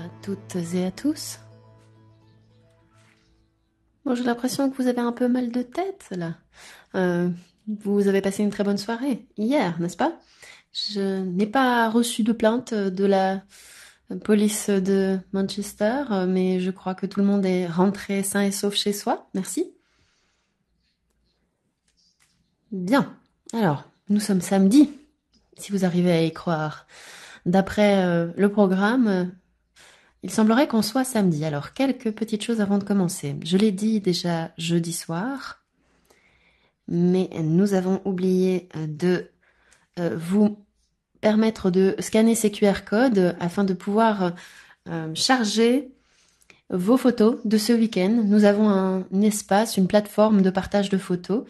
à toutes et à tous. Bon, j'ai l'impression que vous avez un peu mal de tête, là. Vous avez passé une très bonne soirée, hier, n'est-ce pas? Je n'ai pas reçu de plainte de la police de Manchester, mais je crois que tout le monde est rentré sain et sauf chez soi. Merci. Bien. Alors, nous sommes samedi, si vous arrivez à y croire. D'après le programme, il semblerait qu'on soit samedi. Alors, quelques petites choses avant de commencer. Je l'ai dit déjà jeudi soir, mais nous avons oublié de vous permettre de scanner ces QR codes afin de pouvoir charger vos photos de ce week-end. Nous avons un espace, une plateforme de partage de photos.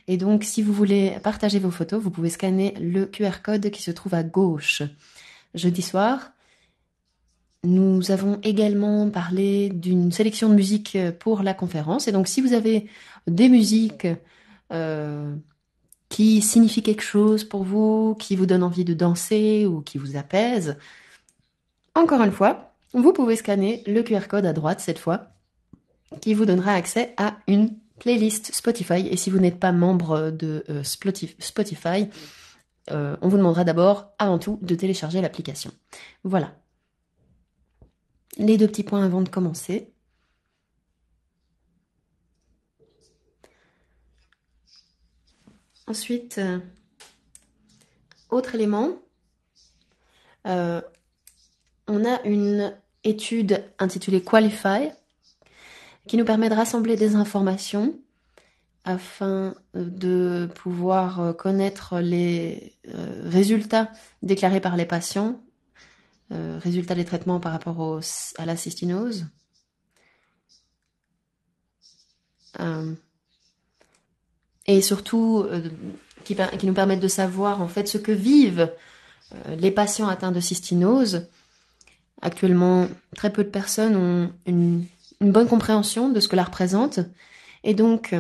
Et donc, si vous voulez partager vos photos, vous pouvez scanner le QR code qui se trouve à gauche. Jeudi soir, nous avons également parlé d'une sélection de musique pour la conférence. Et donc, si vous avez des musiques qui signifient quelque chose pour vous, qui vous donnent envie de danser ou qui vous apaisent, encore une fois, vous pouvez scanner le QR code à droite cette fois, qui vous donnera accès à une playlist Spotify. Et si vous n'êtes pas membre de Spotify, on vous demandera d'abord, avant tout, de télécharger l'application. Voilà. Les deux petits points avant de commencer. Ensuite, autre élément, on a une étude intitulée Qualify qui nous permet de rassembler des informations afin de pouvoir connaître les résultats déclarés par les patients, résultats des traitements par rapport à la cystinose. Et surtout, qui nous permettent de savoir en fait ce que vivent les patients atteints de cystinose. Actuellement, très peu de personnes ont une bonne compréhension de ce que la représente. Et donc,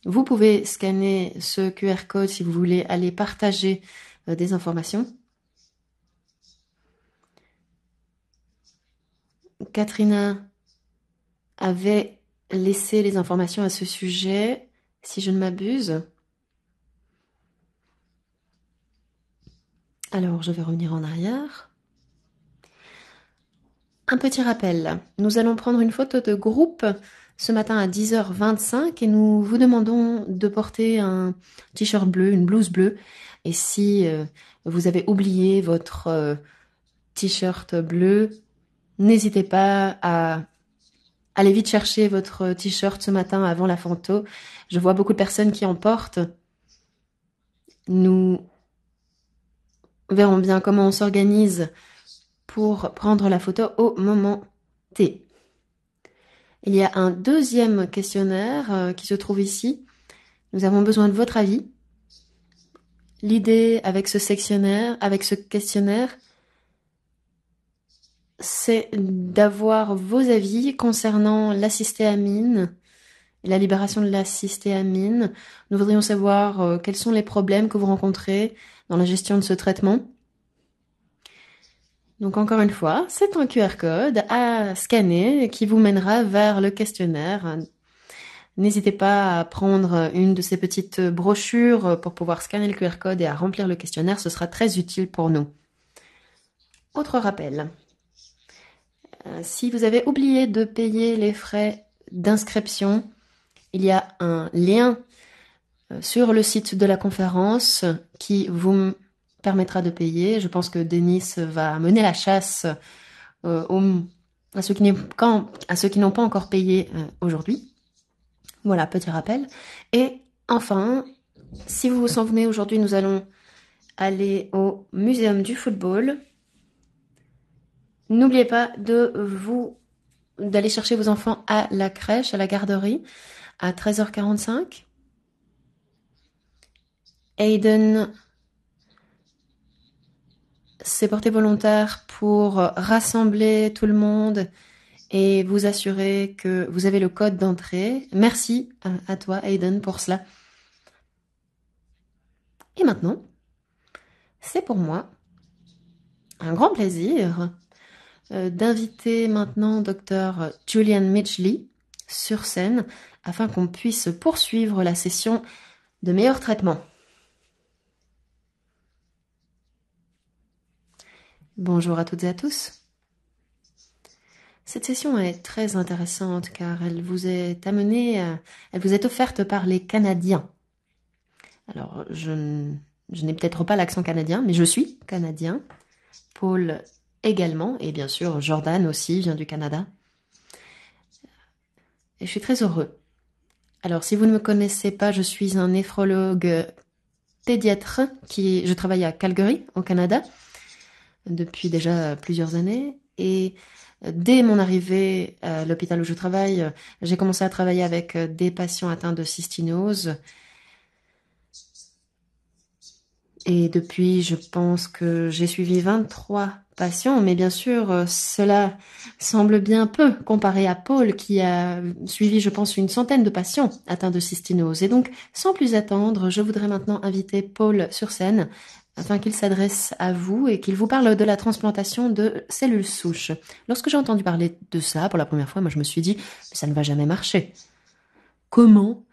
vous pouvez scanner ce QR code si vous voulez aller partager des informations. Katrina avait laissé les informations à ce sujet, si je ne m'abuse. Alors, je vais revenir en arrière. Un petit rappel, nous allons prendre une photo de groupe ce matin à 10h25 et nous vous demandons de porter un t-shirt bleu, une blouse bleue. Et si vous avez oublié votre t-shirt bleu, n'hésitez pas à aller vite chercher votre t-shirt ce matin avant la photo. Je vois beaucoup de personnes qui en portent. Nous verrons bien comment on s'organise pour prendre la photo au moment T. Il y a un deuxième questionnaire qui se trouve ici. Nous avons besoin de votre avis. L'idée avec ce questionnaire, c'est d'avoir vos avis concernant la cystéamine et la libération de la cystéamine. Nous voudrions savoir quels sont les problèmes que vous rencontrez dans la gestion de ce traitement. Donc encore une fois, c'est un QR code à scanner qui vous mènera vers le questionnaire. N'hésitez pas à prendre une de ces petites brochures pour pouvoir scanner le QR code et à remplir le questionnaire, ce sera très utile pour nous. Autre rappel, si vous avez oublié de payer les frais d'inscription, il y a un lien sur le site de la conférence qui vous permettra de payer. Je pense que Denis va mener la chasse à ceux qui n'ont pas encore payé aujourd'hui. Voilà, petit rappel. Et enfin, si vous vous en souvenez, aujourd'hui, nous allons aller au Muséum du football. N'oubliez pas d'aller chercher vos enfants à la crèche, à la garderie, à 13h45. Aiden s'est porté volontaire pour rassembler tout le monde et vous assurer que vous avez le code d'entrée. Merci à toi, Aiden, pour cela. Et maintenant, c'est pour moi un grand plaisir d'inviter maintenant Dr Julian Midgley sur scène afin qu'on puisse poursuivre la session de meilleur traitement. Bonjour à toutes et à tous. Cette session est très intéressante car elle vous est offerte par les Canadiens. Alors, je n'ai peut-être pas l'accent canadien, mais je suis canadien. Paul également, et bien sûr Jordan aussi vient du Canada. Et je suis très heureux. Alors, si vous ne me connaissez pas, je suis un néphrologue pédiatre je travaille à Calgary, au Canada, depuis déjà plusieurs années. Et dès mon arrivée à l'hôpital où je travaille, j'ai commencé à travailler avec des patients atteints de cystinose. Et depuis, je pense que j'ai suivi 23 patients, mais bien sûr, cela semble bien peu comparé à Paul qui a suivi, je pense, une centaine de patients atteints de cystinose. Et donc, sans plus attendre, je voudrais maintenant inviter Paul sur scène afin qu'il s'adresse à vous et qu'il vous parle de la transplantation de cellules souches. Lorsque j'ai entendu parler de ça pour la première fois, moi je me suis dit, ça ne va jamais marcher. Comment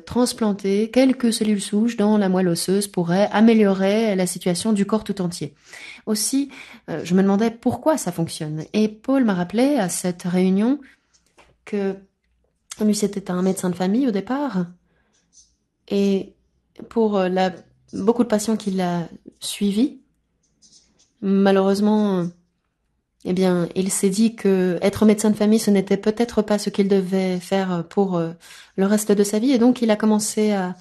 transplanter quelques cellules souches dans la moelle osseuse pourrait améliorer la situation du corps tout entier. Aussi, je me demandais pourquoi ça fonctionne. Et Paul m'a rappelé à cette réunion que lui, c'était un médecin de famille au départ. Et pour beaucoup de patients qu'il a suivis, malheureusement, eh bien, il s'est dit que être médecin de famille, ce n'était peut-être pas ce qu'il devait faire pour le reste de sa vie. Et donc, il a commencé à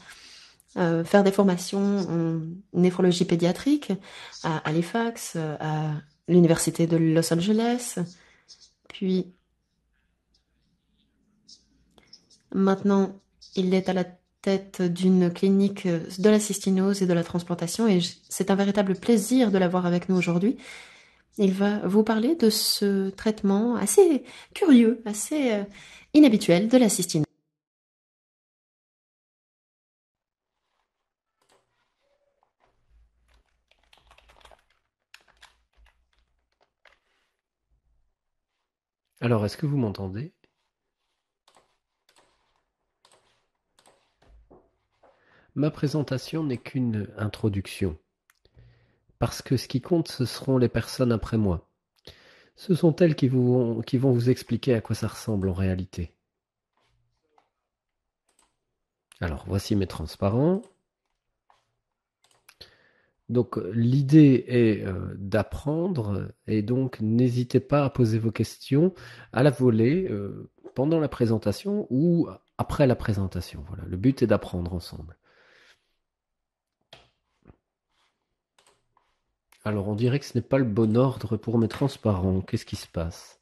faire des formations en néphrologie pédiatrique à Halifax, à l'université de Los Angeles. Puis, maintenant, il est à la tête d'une clinique de la cystinose et de la transplantation. Et c'est un véritable plaisir de l'avoir avec nous aujourd'hui. Il va vous parler de ce traitement assez curieux, assez inhabituel de la cystinose. Alors, est-ce que vous m'entendez? Ma présentation n'est qu'une introduction, parce que ce qui compte, ce seront les personnes après moi. Ce sont elles qui vont vous expliquer à quoi ça ressemble en réalité. Alors, voici mes transparents. Donc, l'idée est d'apprendre, et donc n'hésitez pas à poser vos questions à la volée pendant la présentation ou après la présentation. Voilà, le but est d'apprendre ensemble. Alors, on dirait que ce n'est pas le bon ordre pour mes transparents. Qu'est-ce qui se passe?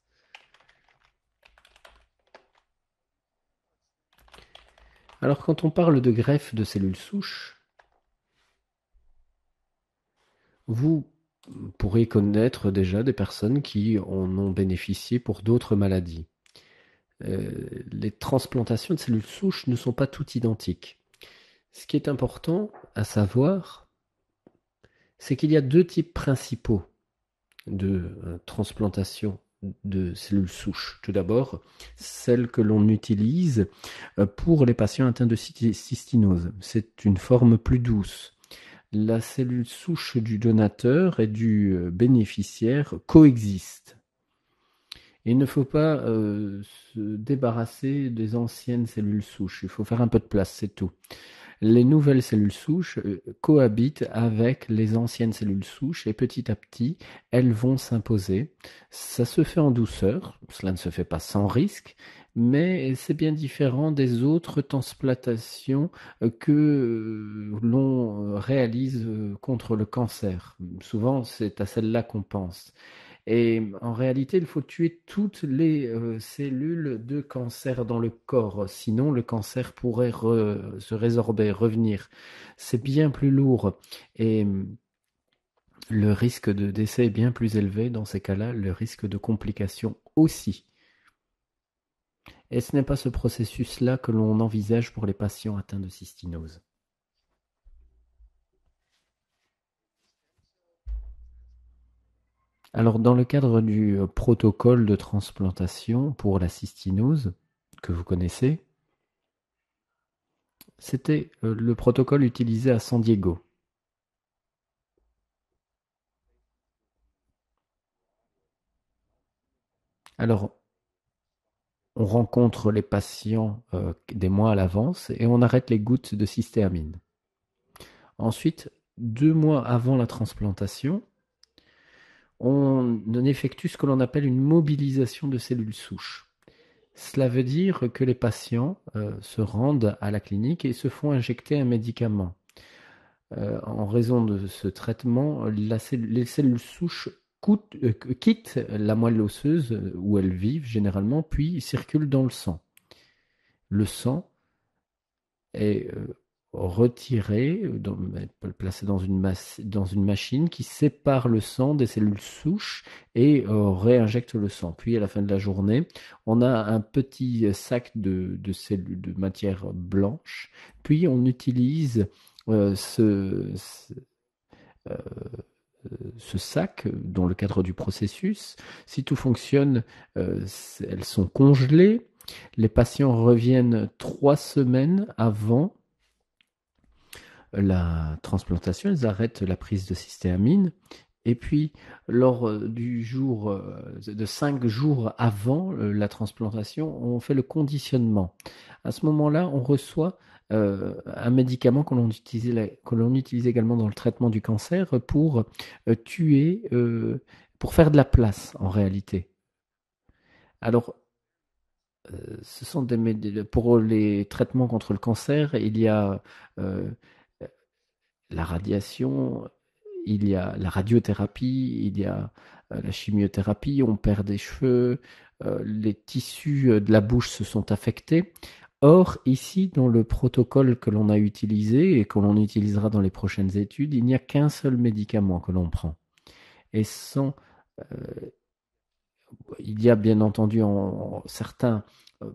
Alors, quand on parle de greffe de cellules souches, vous pourrez connaître déjà des personnes qui en ont bénéficié pour d'autres maladies. Les transplantations de cellules souches ne sont pas toutes identiques. Ce qui est important à savoir, c'est qu'il y a deux types principaux de transplantation de cellules souches. Tout d'abord, celle que l'on utilise pour les patients atteints de cystinose. C'est une forme plus douce. La cellule souche du donateur et du bénéficiaire coexistent. Il ne faut pas se débarrasser des anciennes cellules souches. Il faut faire un peu de place, c'est tout. Les nouvelles cellules souches cohabitent avec les anciennes cellules souches et petit à petit, elles vont s'imposer. Ça se fait en douceur, cela ne se fait pas sans risque, mais c'est bien différent des autres transplantations que l'on réalise contre le cancer. Souvent, c'est à celle-là qu'on pense. Et en réalité, il faut tuer toutes les cellules de cancer dans le corps, sinon le cancer pourrait se résorber, revenir. C'est bien plus lourd et le risque de décès est bien plus élevé dans ces cas-là, le risque de complications aussi. Et ce n'est pas ce processus-là que l'on envisage pour les patients atteints de cystinose. Alors, dans le cadre du protocole de transplantation pour la cystinose que vous connaissez, c'était le protocole utilisé à San Diego. Alors, on rencontre les patients des mois à l'avance et on arrête les gouttes de cystéamine. Ensuite, 2 mois avant la transplantation, on effectue ce que l'on appelle une mobilisation de cellules souches. Cela veut dire que les patients se rendent à la clinique et se font injecter un médicament. En raison de ce traitement, les cellules souches quittent la moelle osseuse où elles vivent généralement, puis circulent dans le sang. Le sang est retiré, placé dans une machine qui sépare le sang des cellules souches et réinjecte le sang. Puis à la fin de la journée, on a un petit sac de cellules de matière blanche. Puis on utilise euh, ce, ce, euh, ce sac dans le cadre du processus. Si tout fonctionne, elles sont congelées. Les patients reviennent 3 semaines avant la transplantation, ils arrêtent la prise de cystéamine. Et puis, lors du jour, de 5 jours avant la transplantation, on fait le conditionnement. À ce moment-là, on reçoit un médicament que l'on utilise également dans le traitement du cancer pour tuer, pour faire de la place en réalité. Alors, ce sont pour les traitements contre le cancer, il y a euh, la radiation, il y a la radiothérapie, il y a la chimiothérapie, on perd des cheveux, les tissus de la bouche se sont affectés. Or, ici, dans le protocole que l'on a utilisé et que l'on utilisera dans les prochaines études, il n'y a qu'un seul médicament que l'on prend. Et sans il y a bien entendu certains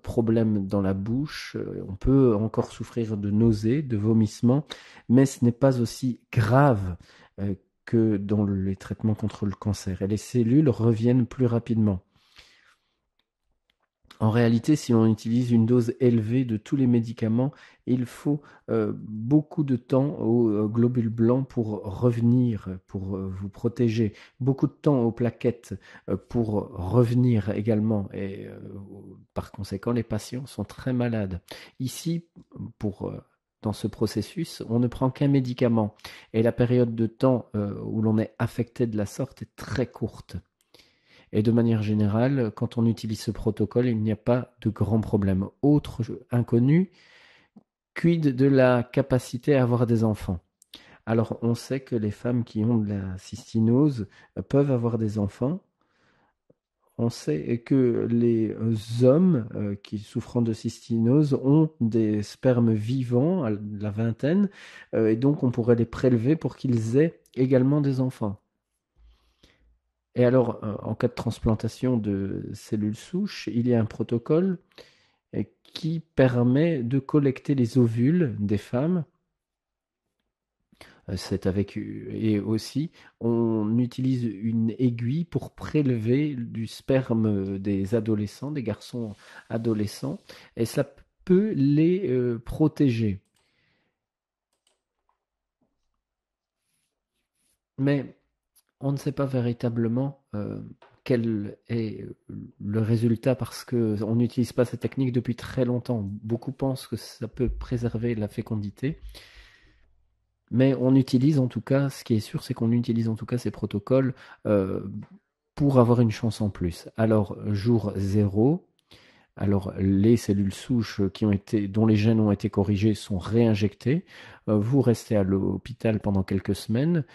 problèmes dans la bouche. On peut encore souffrir de nausées, de vomissements, mais ce n'est pas aussi grave euh, que dans les traitements contre le cancer. Et les cellules reviennent plus rapidement. En réalité, si l'on utilise une dose élevée de tous les médicaments, il faut beaucoup de temps aux globules blancs pour revenir, pour vous protéger, beaucoup de temps aux plaquettes pour revenir également. Et par conséquent, les patients sont très malades. Ici, pour dans ce processus, on ne prend qu'un médicament et la période de temps où l'on est affecté de la sorte est très courte. Et de manière générale, quand on utilise ce protocole, il n'y a pas de grands problèmes. Autre inconnu, quid de la capacité à avoir des enfants? Alors, on sait que les femmes qui ont de la cystinose peuvent avoir des enfants. On sait que les hommes qui souffrant de cystinose ont des spermes vivants à la vingtaine, et donc on pourrait les prélever pour qu'ils aient également des enfants. Et alors, en cas de transplantation de cellules souches, il y a un protocole qui permet de collecter les ovules des femmes. Et aussi, on utilise une aiguille pour prélever du sperme des adolescents, des garçons adolescents, et cela peut les protéger. Mais on ne sait pas véritablement quel est le résultat parce qu'on n'utilise pas cette technique depuis très longtemps. Beaucoup pensent que ça peut préserver la fécondité, mais on utilise en tout cas, ce qui est sûr, c'est qu'on utilise en tout cas ces protocoles euh, pour avoir une chance en plus. Alors, jour zéro, alors, les cellules souches dont les gènes ont été corrigés sont réinjectées. Vous restez à l'hôpital pendant quelques semaines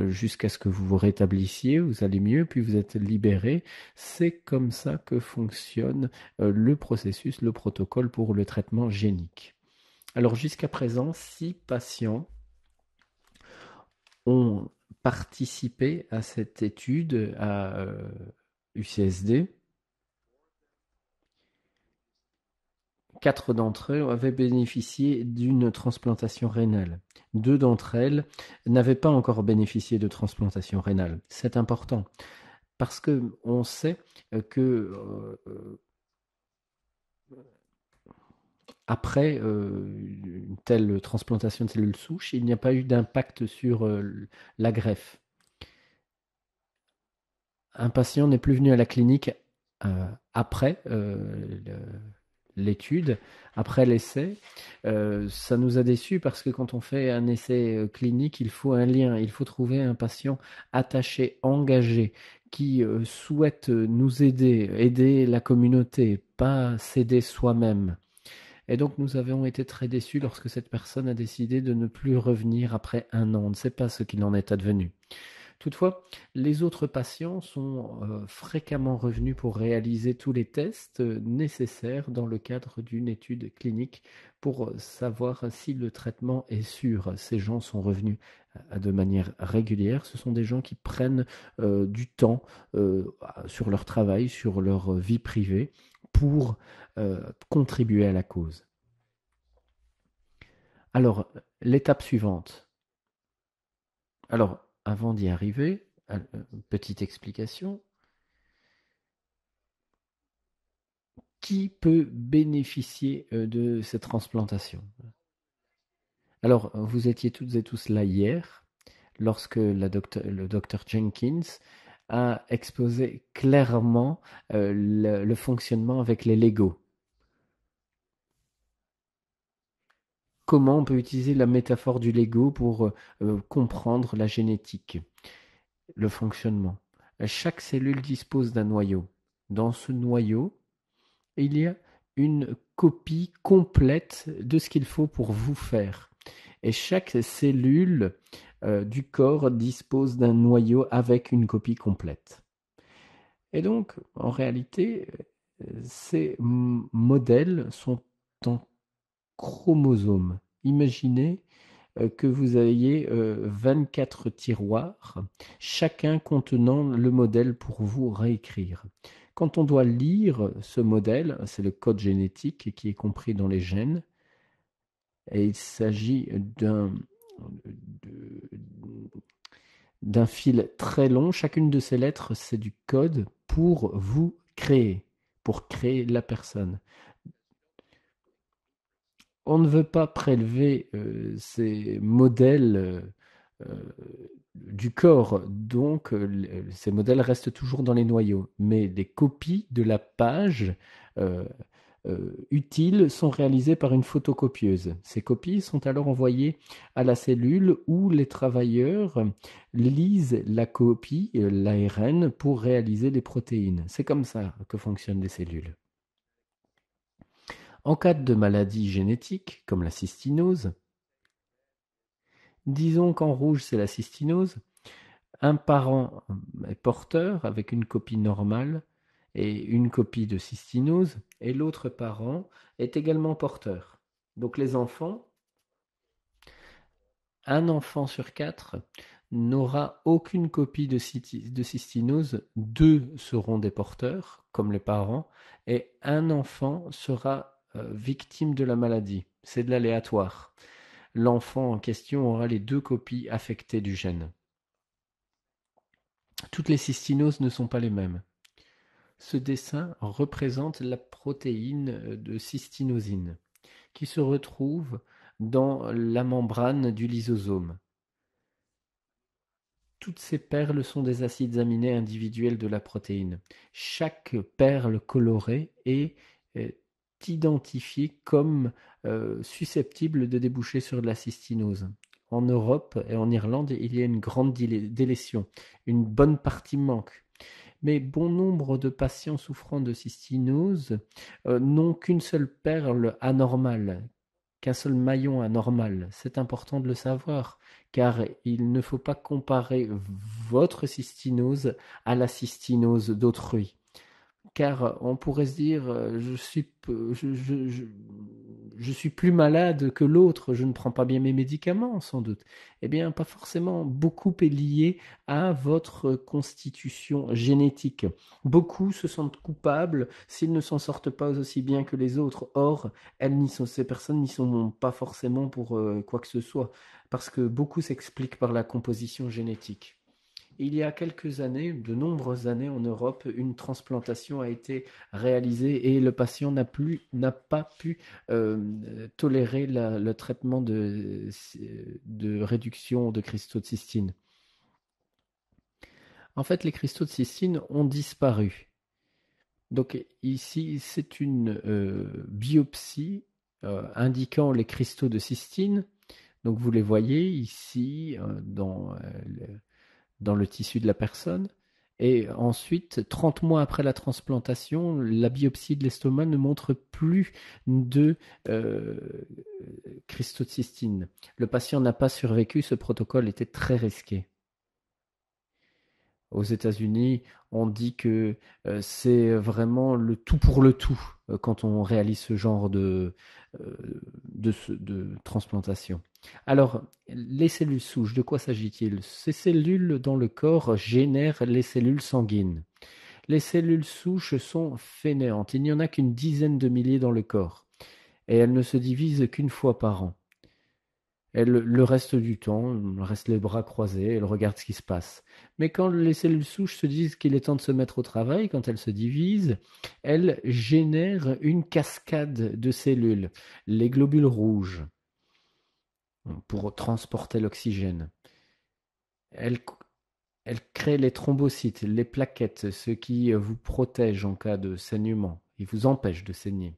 jusqu'à ce que vous vous rétablissiez, vous allez mieux, puis vous êtes libéré. C'est comme ça que fonctionne le processus, le protocole pour le traitement génique. Alors, jusqu'à présent, 6 patients ont participé à cette étude à UCSD. 4 d'entre eux avaient bénéficié d'une transplantation rénale. 2 d'entre elles n'avaient pas encore bénéficié de transplantation rénale. C'est important. parce qu'on sait que après une telle transplantation de cellules souches, il n'y a pas eu d'impact sur la greffe. Un patient n'est plus venu à la clinique après l'étude, après l'essai. Ça nous a déçus parce que quand on fait un essai clinique, il faut un lien, il faut trouver un patient attaché, engagé, qui souhaite nous aider, aider la communauté, pas s'aider soi-même. Et donc nous avons été très déçus lorsque cette personne a décidé de ne plus revenir après un an. On ne sait pas ce qu'il en est advenu. Toutefois, les autres patients sont fréquemment revenus pour réaliser tous les tests nécessaires dans le cadre d'une étude clinique pour savoir si le traitement est sûr. Ces gens sont revenus de manière régulière. Ce sont des gens qui prennent du temps sur leur travail, sur leur vie privée pour contribuer à la cause. Alors, l'étape suivante. Alors, avant d'y arriver, petite explication. Qui peut bénéficier de cette transplantation? Alors, vous étiez toutes et tous là hier, lorsque le docteur Jenkins a exposé clairement le fonctionnement avec les Lego. Comment on peut utiliser la métaphore du Lego pour comprendre la génétique, le fonctionnement. Chaque cellule dispose d'un noyau. Dans ce noyau, il y a une copie complète de ce qu'il faut pour vous faire. Et chaque cellule du corps dispose d'un noyau avec une copie complète. Et donc, en réalité, ces modèles sont en chromosomes. Imaginez que vous ayez 24 tiroirs, chacun contenant le modèle pour vous réécrire. Quand on doit lire ce modèle, c'est le code génétique qui est compris dans les gènes, et il s'agit d'un fil très long. Chacune de ces lettres, c'est du code pour vous créer, pour créer la personne. On ne veut pas prélever ces modèles du corps, donc ces modèles restent toujours dans les noyaux, mais les copies de la page utiles sont réalisées par une photocopieuse. Ces copies sont alors envoyées à la cellule où les travailleurs lisent la copie, l'ARN, pour réaliser les protéines. C'est comme ça que fonctionnent les cellules. En cas de maladie génétique, comme la cystinose, disons qu'en rouge c'est la cystinose, un parent est porteur avec une copie normale et une copie de cystinose, et l'autre parent est également porteur. Donc les enfants, un enfant sur quatre n'aura aucune copie de cystinose, deux seront des porteurs, comme les parents, et un enfant sera victime de la maladie. C'est de l'aléatoire. L'enfant en question aura les deux copies affectées du gène. Toutes les cystinoses ne sont pas les mêmes. Ce dessin représente la protéine de cystinosine qui se retrouve dans la membrane du lysosome. Toutes ces perles sont des acides aminés individuels de la protéine. Chaque perle colorée est identifiée comme susceptible de déboucher sur de la cystinose. En Europe et en Irlande, il y a une grande délétion. Une bonne partie manque. Mais bon nombre de patients souffrant de cystinose n'ont qu'une seule perle anormale, qu'un seul maillon anormal. C'est important de le savoir, car il ne faut pas comparer votre cystinose à la cystinose d'autrui. Car on pourrait se dire, je suis plus malade que l'autre, je ne prends pas bien mes médicaments, sans doute. Eh bien, pas forcément. Beaucoup est lié à votre constitution génétique. Beaucoup se sentent coupables s'ils ne s'en sortent pas aussi bien que les autres. Or, ces personnes n'y sont pas forcément pour quoi que ce soit, parce que beaucoup s'explique par la composition génétique. Il y a quelques années, de nombreuses années en Europe, une transplantation a été réalisée et le patient n'a pas pu tolérer le traitement de réduction de cristaux de cystine. En fait, les cristaux de cystine ont disparu. Donc ici, c'est une biopsie indiquant les cristaux de cystine. Donc vous les voyez ici dans le tissu de la personne. Et ensuite, 30 mois après la transplantation, la biopsie de l'estomac ne montre plus de euh, cristaux de cystine. Le patient n'a pas survécu, ce protocole était très risqué. Aux États-Unis, on dit que c'est vraiment le tout pour le tout quand on réalise ce genre de transplantation. Alors, les cellules souches, de quoi s'agit-il? Ces cellules dans le corps génèrent les cellules sanguines. Les cellules souches sont fainéantes. Il n'y en a qu'une dizaine de milliers dans le corps. Et elles ne se divisent qu'une fois par an. Le reste du temps, elle reste les bras croisés, elle regarde ce qui se passe. Mais quand les cellules souches se disent qu'il est temps de se mettre au travail, quand elles se divisent, elles génèrent une cascade de cellules, les globules rouges, pour transporter l'oxygène. Elles, elles créent les thrombocytes, les plaquettes, ce qui vous protège en cas de saignement et vous empêche de saigner.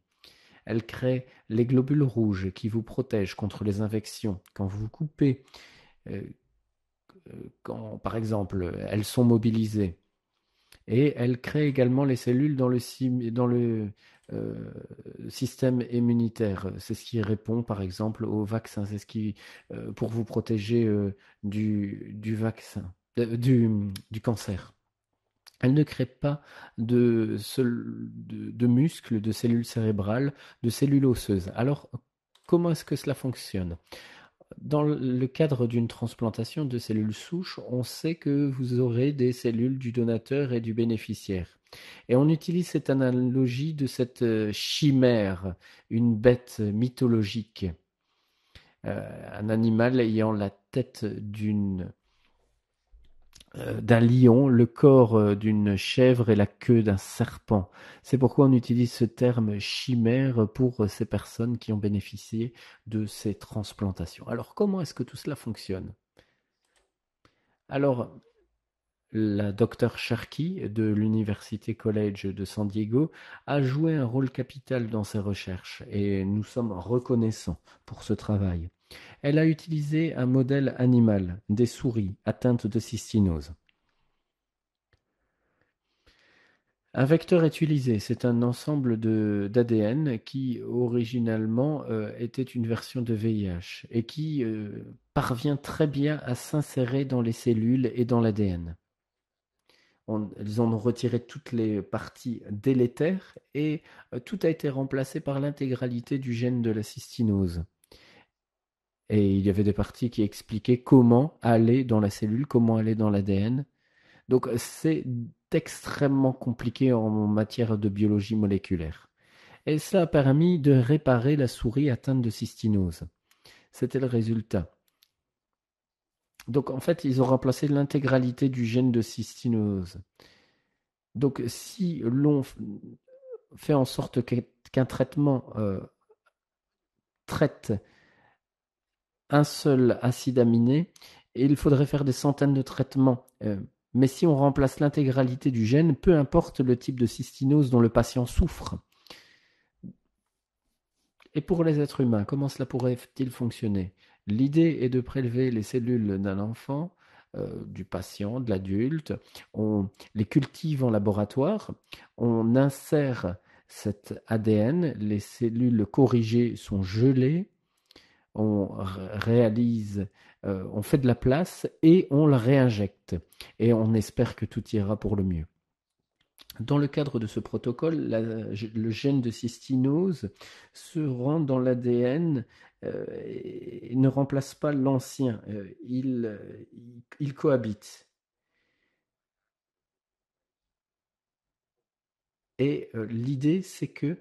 Elle crée les globules rouges qui vous protègent contre les infections. Quand vous coupez, euh, quand par exemple elles sont mobilisées, et elle crée également les cellules dans le système immunitaire. C'est ce qui répond par exemple au vaccin. C'est ce qui, pour vous protéger du vaccin, du cancer. Elle ne crée pas de muscles, de cellules cérébrales, de cellules osseuses. Alors, comment est-ce que cela fonctionne? Dans le cadre d'une transplantation de cellules souches, on sait que vous aurez des cellules du donateur et du bénéficiaire. Et on utilise cette analogie de cette chimère, une bête mythologique, un animal ayant la tête d'un lion, le corps d'une chèvre et la queue d'un serpent. C'est pourquoi on utilise ce terme chimère pour ces personnes qui ont bénéficié de ces transplantations. Alors comment est-ce que tout cela fonctionne? Alors, la Dr Sharkey de l'University College de San Diego a joué un rôle capital dans ses recherches et nous sommes reconnaissants pour ce travail. Elle a utilisé un modèle animal, des souris atteintes de cystinose. Un vecteur est utilisé, c'est un ensemble d'ADN qui originalement était une version de VIH et qui parvient très bien à s'insérer dans les cellules et dans l'ADN. Ils en ont retiré toutes les parties délétères et tout a été remplacé par l'intégralité du gène de la cystinose. Et il y avait des parties qui expliquaient comment aller dans la cellule, comment aller dans l'ADN. Donc c'est extrêmement compliqué en matière de biologie moléculaire. Et ça a permis de réparer la souris atteinte de cystinose. C'était le résultat. Donc en fait, ils ont remplacé l'intégralité du gène de cystinose. Donc si l'on fait en sorte qu'un traitement traite un seul acide aminé, il faudrait faire des centaines de traitements. Mais si on remplace l'intégralité du gène, peu importe le type de cystinose dont le patient souffre. Et pour les êtres humains, comment cela pourrait-il fonctionner? L'idée est de prélever les cellules d'un enfant, du patient, de l'adulte, on les cultive en laboratoire, on insère cet ADN, les cellules corrigées sont gelées, on réalise, on fait de la place et on le réinjecte. Et on espère que tout ira pour le mieux. Dans le cadre de ce protocole, le gène de cystinose se rend dans l'ADN et ne remplace pas l'ancien. Il cohabite. Et l'idée, c'est que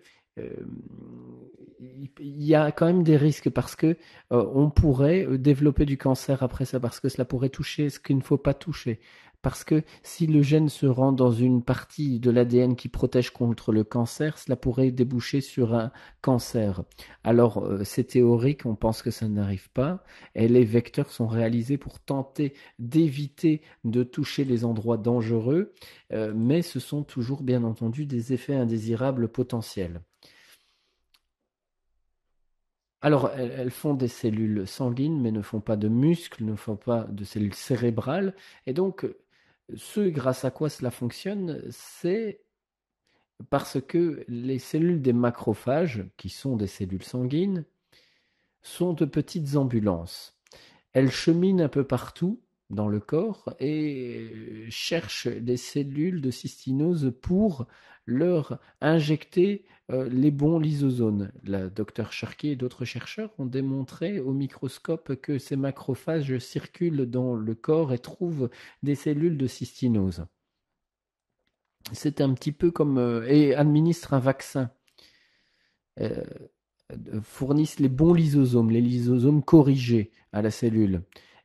il y a quand même des risques parce que on pourrait développer du cancer après ça, parce que cela pourrait toucher ce qu'il ne faut pas toucher. Parce que si le gène se rend dans une partie de l'ADN qui protège contre le cancer, cela pourrait déboucher sur un cancer. Alors, c'est théorique, on pense que ça n'arrive pas, et les vecteurs sont réalisés pour tenter d'éviter de toucher les endroits dangereux, mais ce sont toujours bien entendu des effets indésirables potentiels. Alors, elles font des cellules sanguines, mais ne font pas de muscles, ne font pas de cellules cérébrales. Et donc, ce grâce à quoi cela fonctionne, c'est parce que les cellules des macrophages, qui sont des cellules sanguines, sont de petites ambulances. Elles cheminent un peu partout dans le corps et cherchent des cellules de cystinose pour leur injecter les bons lysosomes. Le docteur Charquet et d'autres chercheurs ont démontré au microscope que ces macrophages circulent dans le corps et trouvent des cellules de cystinose. C'est un petit peu comme et administrent un vaccin. Euh, Fournissent les bons lysosomes, les lysosomes corrigés à la cellule.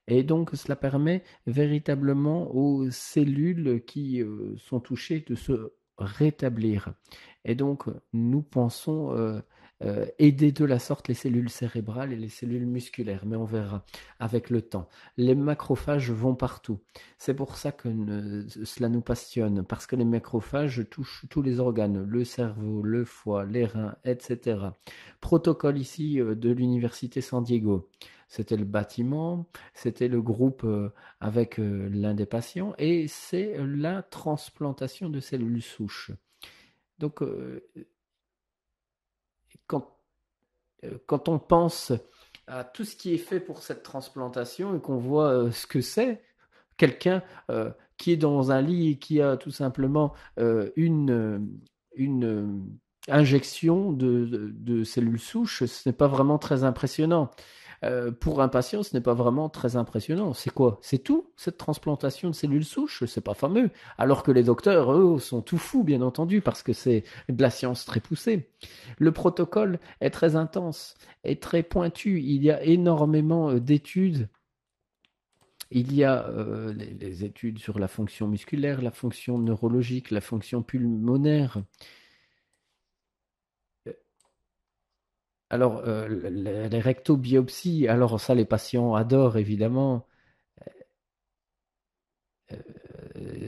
Et donc, cela permet véritablement aux cellules qui sont touchées de se rétablir. Et donc, nous pensons aider de la sorte les cellules cérébrales et les cellules musculaires, mais on verra avec le temps. Les macrophages vont partout. C'est pour ça que cela nous passionne, parce que les macrophages touchent tous les organes, le cerveau, le foie, les reins, etc. Protocole ici de l'université San Diego. C'était le bâtiment, c'était le groupe avec l'un des patients, et c'est la transplantation de cellules souches. Donc, quand, quand on pense à tout ce qui est fait pour cette transplantation et qu'on voit ce que c'est, quelqu'un qui est dans un lit et qui a tout simplement une injection de cellules souches, ce n'est pas vraiment très impressionnant. Pour un patient, ce n'est pas vraiment très impressionnant. C'est quoi? C'est tout, cette transplantation de cellules souches? C'est pas fameux. Alors que les docteurs, eux, sont tout fous, bien entendu, parce que c'est de la science très poussée. Le protocole est très intense, est très pointu. Il y a énormément d'études. Il y a les études sur la fonction musculaire, la fonction neurologique, la fonction pulmonaire. Alors, les rectobiopsies, alors ça, les patients adorent, évidemment.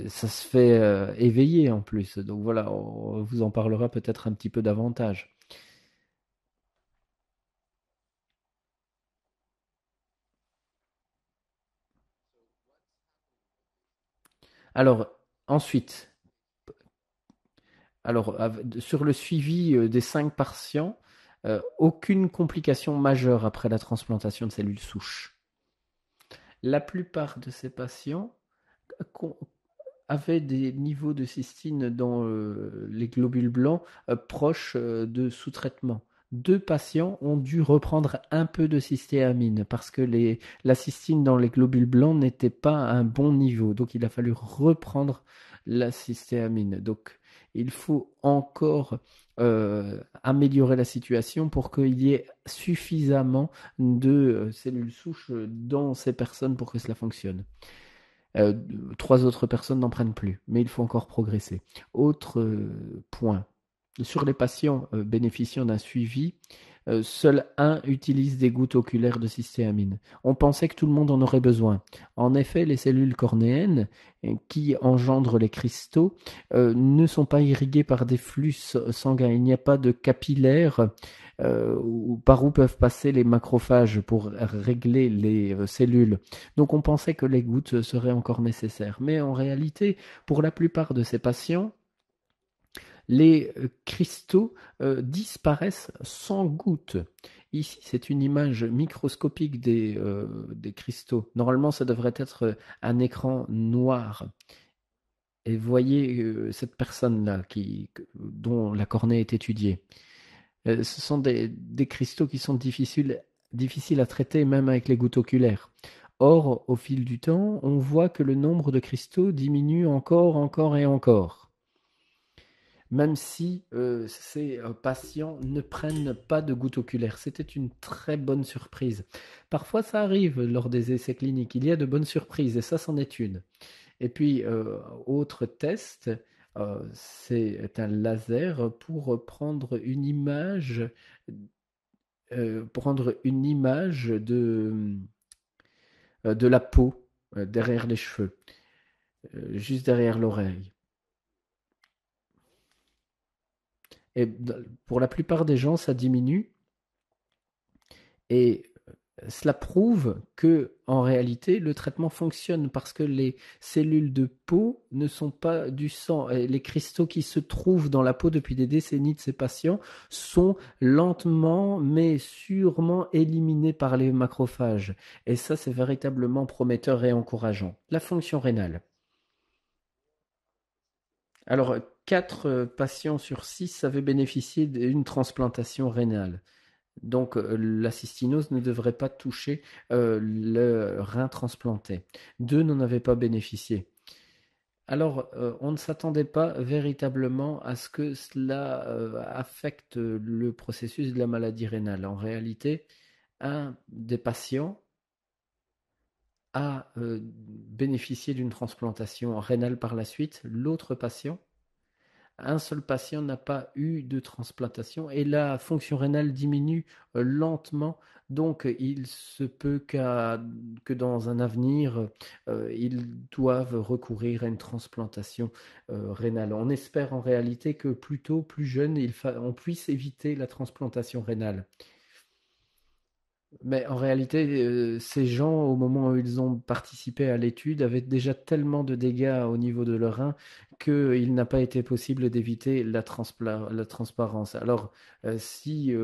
Ça se fait éveiller en plus. Donc voilà, on vous en parlera peut-être un petit peu davantage. Alors, ensuite, alors, sur le suivi des 5 patients, aucune complication majeure après la transplantation de cellules souches. La plupart de ces patients con- avaient des niveaux de cystine dans les globules blancs proches de sous-traitement. 2 patients ont dû reprendre un peu de cystéamine parce que la cystine dans les globules blancs n'était pas à un bon niveau. Donc il a fallu reprendre la cystéamine. Donc il faut encore améliorer la situation pour qu'il y ait suffisamment de cellules souches dans ces personnes pour que cela fonctionne. Euh, 3 autres personnes n'en prennent plus, mais il faut encore progresser. Autre point, sur les patients bénéficiant d'un suivi, seul un utilise des gouttes oculaires de cystéamine. On pensait que tout le monde en aurait besoin. En effet, les cellules cornéennes qui engendrent les cristaux ne sont pas irriguées par des flux sanguins. Il n'y a pas de capillaires par où peuvent passer les macrophages pour régler les cellules. Donc on pensait que les gouttes seraient encore nécessaires. Mais en réalité, pour la plupart de ces patients, les cristaux disparaissent sans goutte. Ici, c'est une image microscopique des cristaux. Normalement, ça devrait être un écran noir. Et voyez cette personne-là dont la cornée est étudiée. Ce sont des cristaux qui sont difficiles à traiter même avec les gouttes oculaires. Or, au fil du temps, on voit que le nombre de cristaux diminue encore, encore et encore, même si ces patients ne prennent pas de gouttes oculaires. C'était une très bonne surprise. Parfois, ça arrive lors des essais cliniques. Il y a de bonnes surprises, et ça, c'en est une. Et puis, autre test, c'est un laser prendre une image de la peau derrière les cheveux, juste derrière l'oreille. Et pour la plupart des gens, ça diminue. Et cela prouve que, en réalité, le traitement fonctionne parce que les cellules de peau ne sont pas du sang. Et les cristaux qui se trouvent dans la peau depuis des décennies de ces patients sont lentement mais sûrement éliminés par les macrophages. Et ça, c'est véritablement prometteur et encourageant. La fonction rénale. Alors, 4 patients sur 6 avaient bénéficié d'une transplantation rénale. Donc, la cystinose ne devrait pas toucher le rein transplanté. 2 n'en avaient pas bénéficié. Alors, on ne s'attendait pas véritablement à ce que cela affecte le processus de la maladie rénale. En réalité, un des patients a bénéficié d'une transplantation rénale par la suite. L'autre patient, un seul patient n'a pas eu de transplantation et la fonction rénale diminue lentement. Donc, il se peut que dans un avenir, ils doivent recourir à une transplantation rénale. On espère en réalité que plus tôt, plus jeune, on puisse éviter la transplantation rénale. Mais en réalité, ces gens, au moment où ils ont participé à l'étude, avaient déjà tellement de dégâts au niveau de leur rein qu'il n'a pas été possible d'éviter la transparence. Alors, si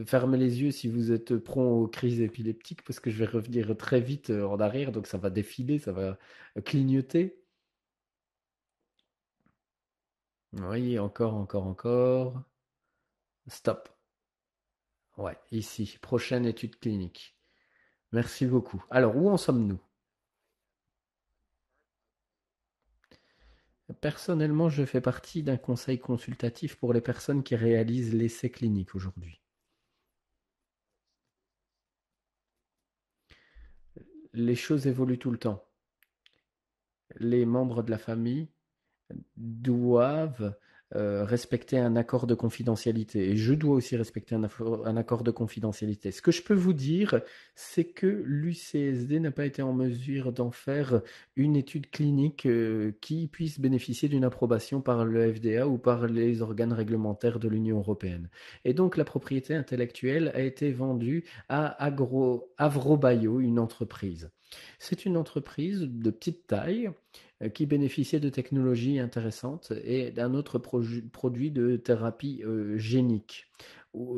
fermez les yeux si vous êtes prompt aux crises épileptiques, parce que je vais revenir très vite en arrière, donc ça va défiler, ça va clignoter. Oui, encore, encore, encore. Stop. Ouais, ici, prochaine étude clinique. Merci beaucoup. Alors, où en sommes-nous? Personnellement, je fais partie d'un conseil consultatif pour les personnes qui réalisent l'essai clinique aujourd'hui. Les choses évoluent tout le temps. Les membres de la famille doivent respecter un accord de confidentialité. Et je dois aussi respecter un accord de confidentialité. Ce que je peux vous dire, c'est que l'UCSD n'a pas été en mesure d'en faire une étude clinique qui puisse bénéficier d'une approbation par le FDA ou par les organes réglementaires de l'Union européenne. Et donc la propriété intellectuelle a été vendue à Avrobio, une entreprise. C'est une entreprise de petite taille qui bénéficiait de technologies intéressantes et d'un autre produit de thérapie génique.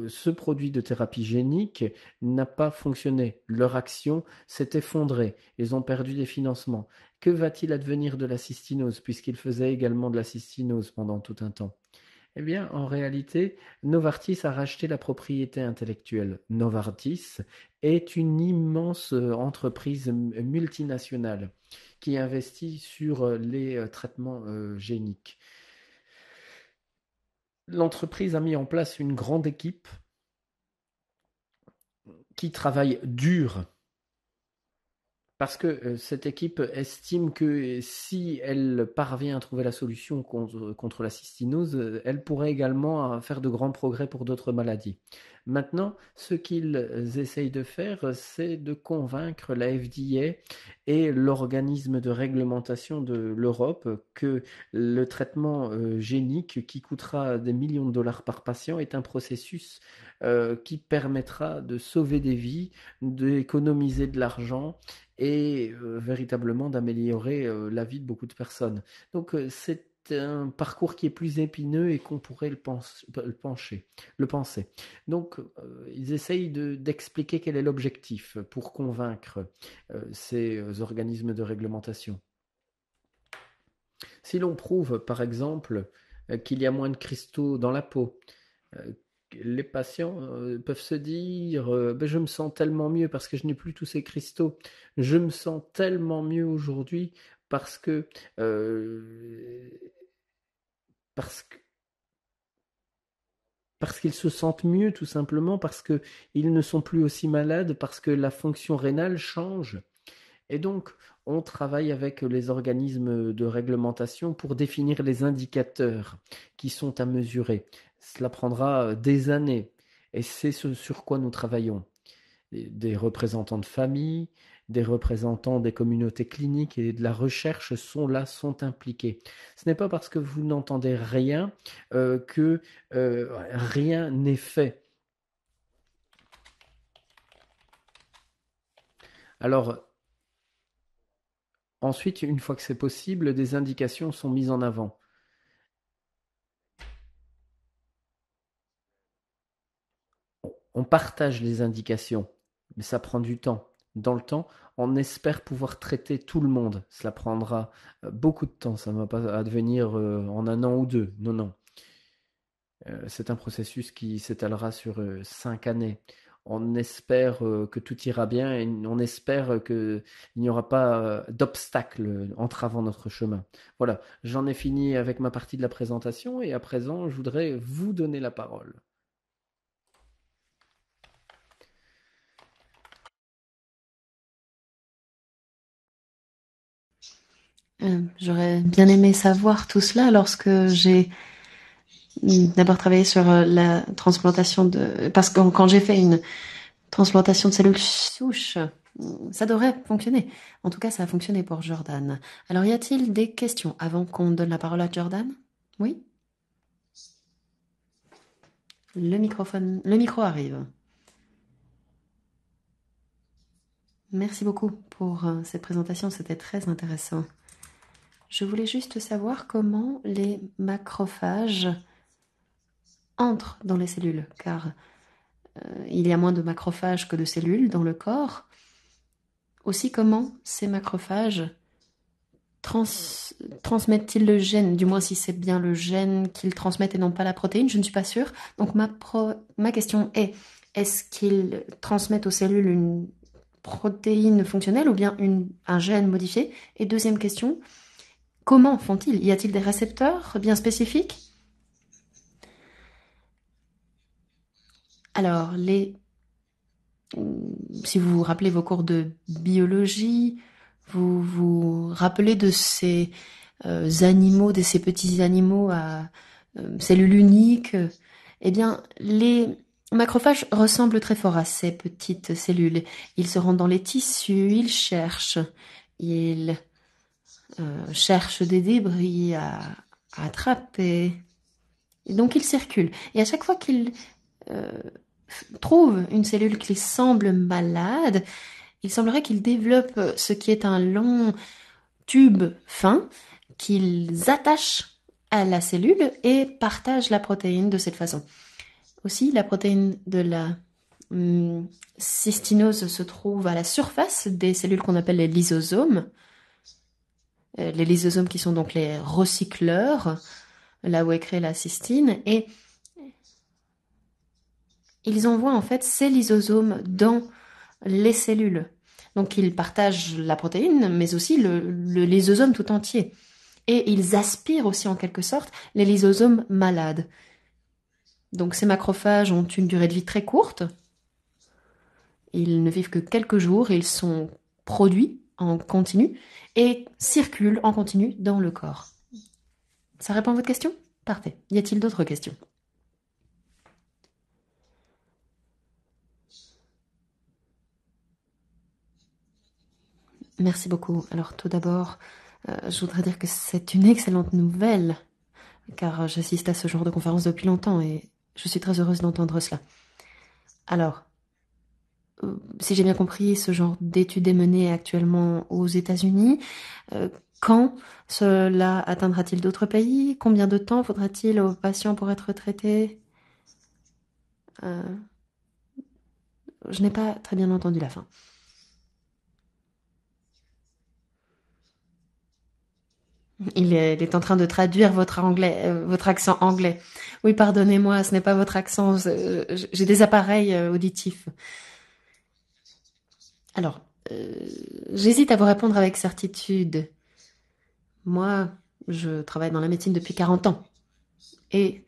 Ce produit de thérapie génique n'a pas fonctionné. Leur action s'est effondrée. Ils ont perdu des financements. Que va-t-il advenir de la cystinose, puisqu'ils faisaient également de la cystinose pendant tout un temps? Eh bien, en réalité, Novartis a racheté la propriété intellectuelle. Novartis est une immense entreprise multinationale qui investit sur les traitements géniques. L'entreprise a mis en place une grande équipe qui travaille dur parce que cette équipe estime que si elle parvient à trouver la solution contre la cystinose, elle pourrait également faire de grands progrès pour d'autres maladies. Maintenant, ce qu'ils essayent de faire, c'est de convaincre la FDA et l'organisme de réglementation de l'Europe que le traitement génique qui coûtera des millions de dollars par patient est un processus qui permettra de sauver des vies, d'économiser de l'argent et véritablement d'améliorer la vie de beaucoup de personnes. Donc c'est un parcours qui est plus épineux et qu'on pourrait le penser. Donc ils essayent d'expliquer quel est l'objectif pour convaincre ces organismes de réglementation. Si l'on prouve par exemple qu'il y a moins de cristaux dans la peau, euh, les patients peuvent se dire ben, je me sens tellement mieux parce que je n'ai plus tous ces cristaux. Je me sens tellement mieux aujourd'hui parce que euh, parce que parce qu'ils se sentent mieux tout simplement parce que ils ne sont plus aussi malades parce que la fonction rénale change. Et donc, on travaille avec les organismes de réglementation pour définir les indicateurs qui sont à mesurer. Cela prendra des années et c'est ce sur quoi nous travaillons. Des représentants de famille, des représentants des communautés cliniques et de la recherche sont là, sont impliqués. Ce n'est pas parce que vous n'entendez rien que rien n'est fait. Alors, ensuite, une fois que c'est possible, des indications sont mises en avant. On partage les indications, mais ça prend du temps. Dans le temps, on espère pouvoir traiter tout le monde. Cela prendra beaucoup de temps. Ça ne va pas advenir en un an ou deux. Non, non. C'est un processus qui s'étalera sur 5 années. On espère que tout ira bien et on espère qu'il n'y aura pas d'obstacles entravant notre chemin. Voilà, j'en ai fini avec ma partie de la présentation et à présent, je voudrais vous donner la parole. J'aurais bien aimé savoir tout cela lorsque j'ai d'abord travaillé sur la transplantation de... Parce que quand j'ai fait une transplantation de cellules souches, ça devrait fonctionner. En tout cas, ça a fonctionné pour Jordan. Alors, y a-t-il des questions avant qu'on donne la parole à Jordan? Oui? Le micro arrive. Merci beaucoup pour cette présentation, c'était très intéressant. Je voulais juste savoir comment les macrophages entrent dans les cellules, car il y a moins de macrophages que de cellules dans le corps. Aussi, comment ces macrophages transmettent-ils le gène, du moins si c'est bien le gène qu'ils transmettent et non pas la protéine, je ne suis pas sûre. Donc ma question est-ce qu'ils transmettent aux cellules une protéine fonctionnelle ou bien un gène modifié? Et deuxième question, comment font-ils? Y a-t-il des récepteurs bien spécifiques? Alors, si vous vous rappelez vos cours de biologie, vous vous rappelez de ces animaux, de ces petits animaux à cellules uniques, eh bien, les macrophages ressemblent très fort à ces petites cellules. Ils se rendent dans les tissus, ils cherchent des débris à attraper. Et donc, ils circulent. Et à chaque fois qu'ils euh, trouvent une cellule qui semble malade, il semblerait qu'ils développent ce qui est un long tube fin qu'ils attachent à la cellule et partagent la protéine de cette façon. Aussi, la protéine de la cystinose se trouve à la surface des cellules qu'on appelle les lysosomes. Les lysosomes qui sont donc les recycleurs, là où est créée la cystine, et ils envoient en fait ces lysosomes dans les cellules. Donc ils partagent la protéine, mais aussi le lysosome tout entier. Et ils aspirent aussi en quelque sorte les lysosomes malades. Donc ces macrophages ont une durée de vie très courte. Ils ne vivent que quelques jours, ils sont produits en continu et circulent en continu dans le corps. Ça répond à votre question? Parfait. Y a-t-il d'autres questions? Merci beaucoup. Alors tout d'abord, je voudrais dire que c'est une excellente nouvelle, car j'assiste à ce genre de conférence depuis longtemps et je suis très heureuse d'entendre cela. Alors, si j'ai bien compris, ce genre d'étude est menée actuellement aux États-Unis. Quand cela atteindra-t-il d'autres pays? Combien de temps faudra-t-il aux patients pour être traités? Euh, je n'ai pas très bien entendu la fin. Il est en train de traduire votre accent anglais. Oui, pardonnez-moi, ce n'est pas votre accent. J'ai des appareils auditifs. Alors, j'hésite à vous répondre avec certitude. Moi, je travaille dans la médecine depuis 40 ans. Et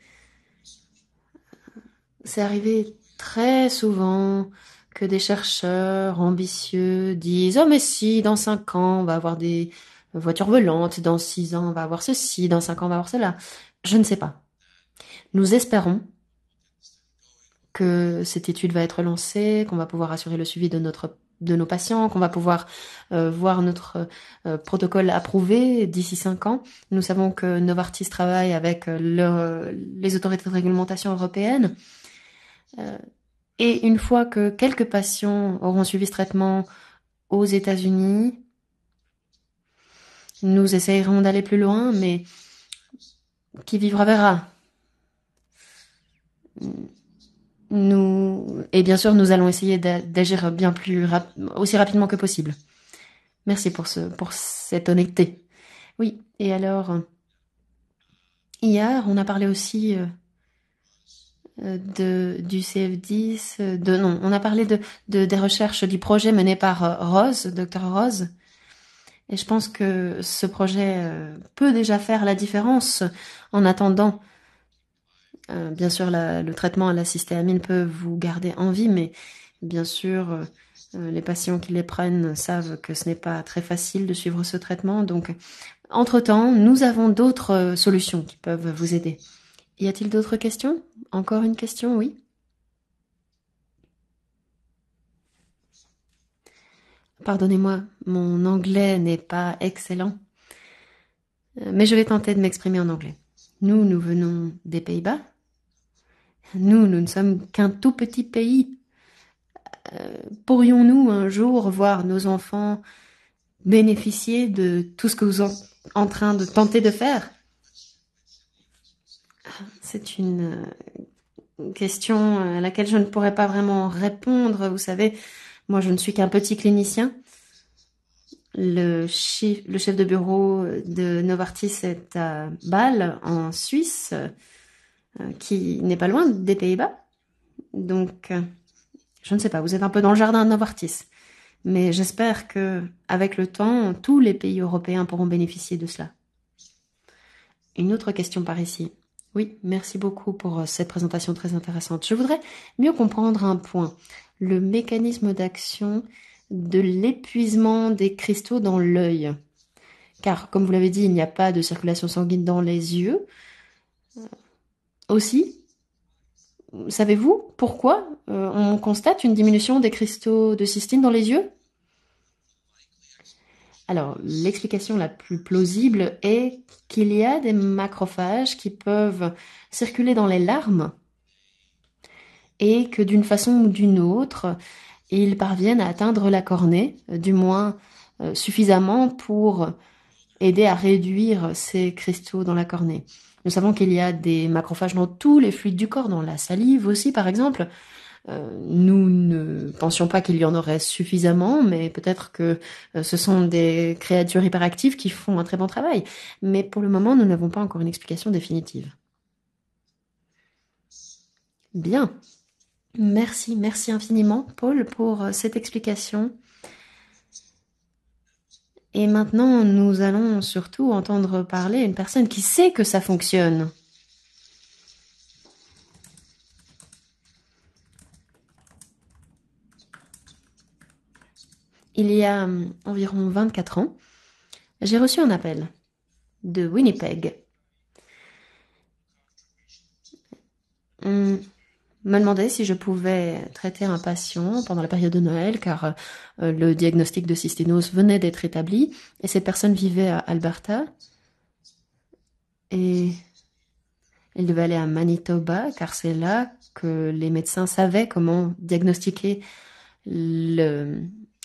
c'est arrivé très souvent que des chercheurs ambitieux disent: oh mais si, dans 5 ans, on va avoir des voitures volantes, dans 6 ans, on va avoir ceci, dans 5 ans, on va avoir cela. Je ne sais pas. Nous espérons que cette étude va être lancée, qu'on va pouvoir assurer le suivi de nos patients, qu'on va pouvoir voir notre protocole approuvé d'ici 5 ans. Nous savons que Novartis travaille avec les autorités de réglementation européennes. Et une fois que quelques patients auront suivi ce traitement aux États-Unis, nous essayerons d'aller plus loin, mais qui vivra verra. Et bien sûr, nous allons essayer d'agir aussi rapidement que possible. Merci pour cette honnêteté. Oui, et alors, hier, on a parlé aussi du CF10, non, on a parlé des recherches du projet mené par Rose, Dr Rose. Et je pense que ce projet peut déjà faire la différence en attendant. Bien sûr, le traitement à la cystéamine peut vous garder en vie, mais bien sûr, les patients qui les prennent savent que ce n'est pas très facile de suivre ce traitement. Donc, entre-temps, nous avons d'autres solutions qui peuvent vous aider. Y a-t-il d'autres questions? Encore une question, oui? Pardonnez-moi, mon anglais n'est pas excellent, mais je vais tenter de m'exprimer en anglais. Nous venons des Pays-Bas. Nous ne sommes qu'un tout petit pays. Pourrions-nous un jour voir nos enfants bénéficier de tout ce que vous êtes en train de tenter de faire? C'est une question à laquelle je ne pourrais pas vraiment répondre. Vous savez, moi je ne suis qu'un petit clinicien. Le chef de bureau de Novartis est à Bâle, en Suisse, qui n'est pas loin des Pays-Bas. Donc, je ne sais pas, vous êtes un peu dans le jardin de Novartis. Mais j'espère que, avec le temps, tous les pays européens pourront bénéficier de cela. Une autre question par ici. Oui, merci beaucoup pour cette présentation très intéressante. Je voudrais mieux comprendre un point. Le mécanisme d'action de l'épuisement des cristaux dans l'œil. Car, comme vous l'avez dit, il n'y a pas de circulation sanguine dans les yeux. Aussi, savez-vous pourquoi on constate une diminution des cristaux de cystine dans les yeux? Alors, l'explication la plus plausible est qu'il y a des macrophages qui peuvent circuler dans les larmes et que d'une façon ou d'une autre, ils parviennent à atteindre la cornée, du moins suffisamment pour aider à réduire ces cristaux dans la cornée. Nous savons qu'il y a des macrophages dans tous les fluides du corps, dans la salive aussi par exemple. Nous ne pensions pas qu'il y en aurait suffisamment, mais peut-être que ce sont des créatures hyperactives qui font un très bon travail. Mais pour le moment, nous n'avons pas encore une explication définitive. Bien. Merci, merci infiniment, Paul, pour cette explication. Et maintenant, nous allons surtout entendre parler une personne qui sait que ça fonctionne. Il y a environ 24 ans, j'ai reçu un appel de Winnipeg. On me demandait si je pouvais traiter un patient pendant la période de Noël, car le diagnostic de cysténose venait d'être établi, et cette personne vivait à Alberta, et elle devait aller à Manitoba, car c'est là que les médecins savaient comment diagnostiquer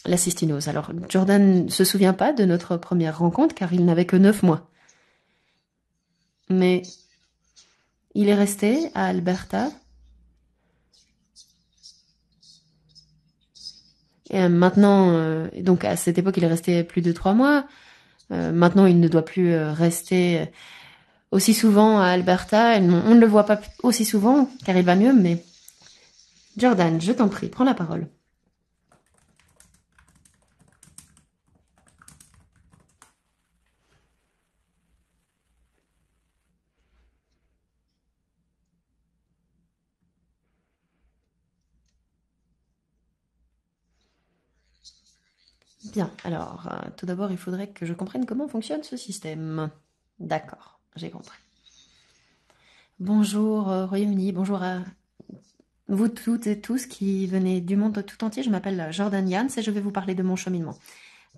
la cysténose. Alors, Jordan ne se souvient pas de notre première rencontre, car il n'avait que 9 mois. Mais il est resté à Alberta. Et maintenant, donc à cette époque, il est resté plus de 3 mois. Maintenant, il ne doit plus rester aussi souvent à Alberta. On ne le voit pas aussi souvent, car il va mieux, mais Jordan, je t'en prie, prends la parole. Bien, alors, tout d'abord, il faudrait que je comprenne comment fonctionne ce système. D'accord, j'ai compris. Bonjour, Royaume-Uni, bonjour à vous toutes et tous qui venez du monde tout entier. Je m'appelle Jordan Yans et je vais vous parler de mon cheminement.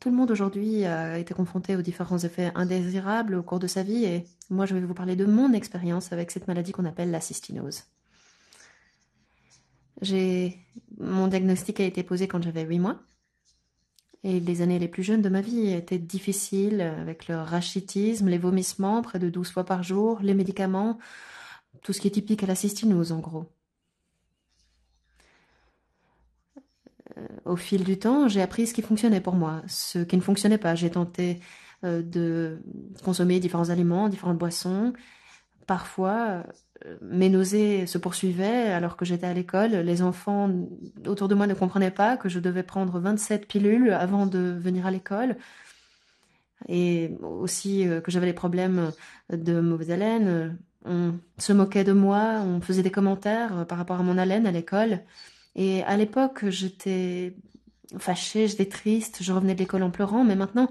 Tout le monde aujourd'hui a été confronté aux différents effets indésirables au cours de sa vie et moi je vais vous parler de mon expérience avec cette maladie qu'on appelle la cystinose. Mon diagnostic a été posé quand j'avais 8 mois et les années les plus jeunes de ma vie étaient difficiles avec le rachitisme, les vomissements près de 12 fois par jour, les médicaments, tout ce qui est typique à la cystinose en gros. Au fil du temps, j'ai appris ce qui fonctionnait pour moi, ce qui ne fonctionnait pas. J'ai tenté de consommer différents aliments, différentes boissons. Parfois, mes nausées se poursuivaient alors que j'étais à l'école. Les enfants autour de moi ne comprenaient pas que je devais prendre 27 pilules avant de venir à l'école. Et aussi que j'avais des problèmes de mauvaise haleine. On se moquait de moi, on faisait des commentaires par rapport à mon haleine à l'école. Et à l'époque, j'étais fâchée, j'étais triste, je revenais de l'école en pleurant, mais maintenant,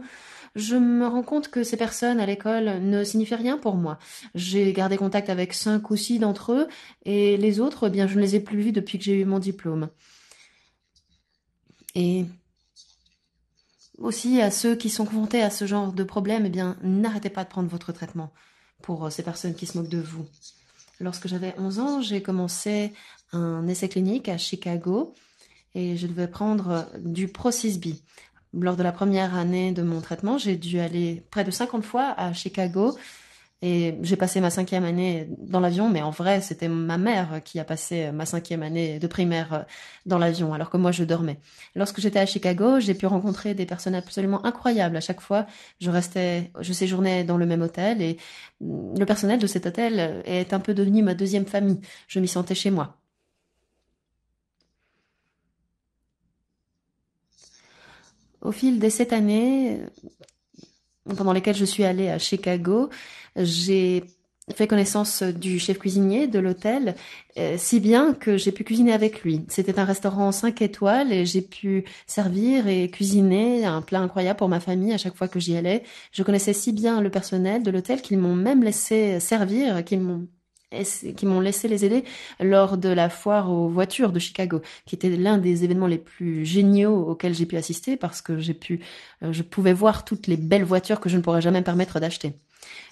je me rends compte que ces personnes à l'école ne signifient rien pour moi. J'ai gardé contact avec 5 ou 6 d'entre eux, et les autres, eh bien, je ne les ai plus vus depuis que j'ai eu mon diplôme. Et aussi, à ceux qui sont confrontés à ce genre de problème, eh bien, n'arrêtez pas de prendre votre traitement pour ces personnes qui se moquent de vous. Lorsque j'avais 11 ans, j'ai commencé un essai clinique à Chicago et je devais prendre du Procysbi. Lors de la première année de mon traitement, j'ai dû aller près de 50 fois à Chicago et j'ai passé ma 5e année dans l'avion, mais en vrai, c'était ma mère qui a passé ma 5e année de primaire dans l'avion, alors que moi, je dormais. Lorsque j'étais à Chicago, j'ai pu rencontrer des personnes absolument incroyables. À chaque fois, je séjournais dans le même hôtel et le personnel de cet hôtel est un peu devenu ma deuxième famille. Je m'y sentais chez moi. Au fil des 7 années, pendant lesquelles je suis allée à Chicago, j'ai fait connaissance du chef cuisinier de l'hôtel, si bien que j'ai pu cuisiner avec lui. C'était un restaurant 5 étoiles et j'ai pu servir et cuisiner un plat incroyable pour ma famille à chaque fois que j'y allais. Je connaissais si bien le personnel de l'hôtel qu'ils m'ont même laissé servir, qui m'ont laissé les aider lors de la foire aux voitures de Chicago, qui était l'un des événements les plus géniaux auxquels j'ai pu assister parce que je pouvais voir toutes les belles voitures que je ne pourrais jamais me permettre d'acheter.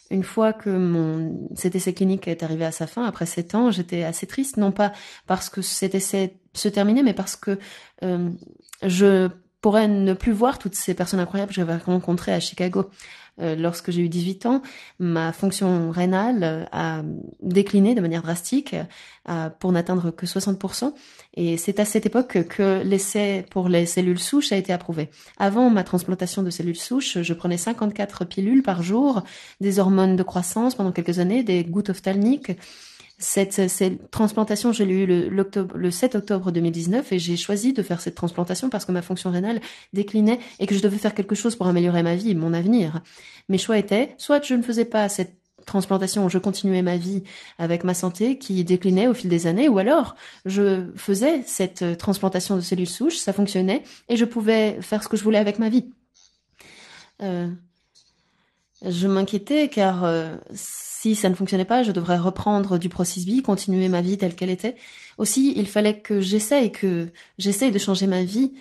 Une fois que cet essai clinique est arrivé à sa fin, après 7 ans, j'étais assez triste, non pas parce que cet essai se terminait, mais parce que euh, je pourrais ne plus voir toutes ces personnes incroyables que j'avais rencontrées à Chicago. Lorsque j'ai eu 18 ans, ma fonction rénale a décliné de manière drastique pour n'atteindre que 60%. Et c'est à cette époque que l'essai pour les cellules souches a été approuvé. Avant ma transplantation de cellules souches, je prenais 54 pilules par jour, des hormones de croissance pendant quelques années, des gouttes ophtalmiques. Cette transplantation, je l'ai eu le 7 octobre 2019 et j'ai choisi de faire cette transplantation parce que ma fonction rénale déclinait et que je devais faire quelque chose pour améliorer ma vie, mon avenir. Mes choix étaient, soit je ne faisais pas cette transplantation, je continuais ma vie avec ma santé qui déclinait au fil des années, ou alors je faisais cette transplantation de cellules souches, ça fonctionnait et je pouvais faire ce que je voulais avec ma vie. Euh, Je m'inquiétais car si ça ne fonctionnait pas, je devrais reprendre du Procysbi, continuer ma vie telle qu'elle était. Aussi, il fallait que j'essaye de changer ma vie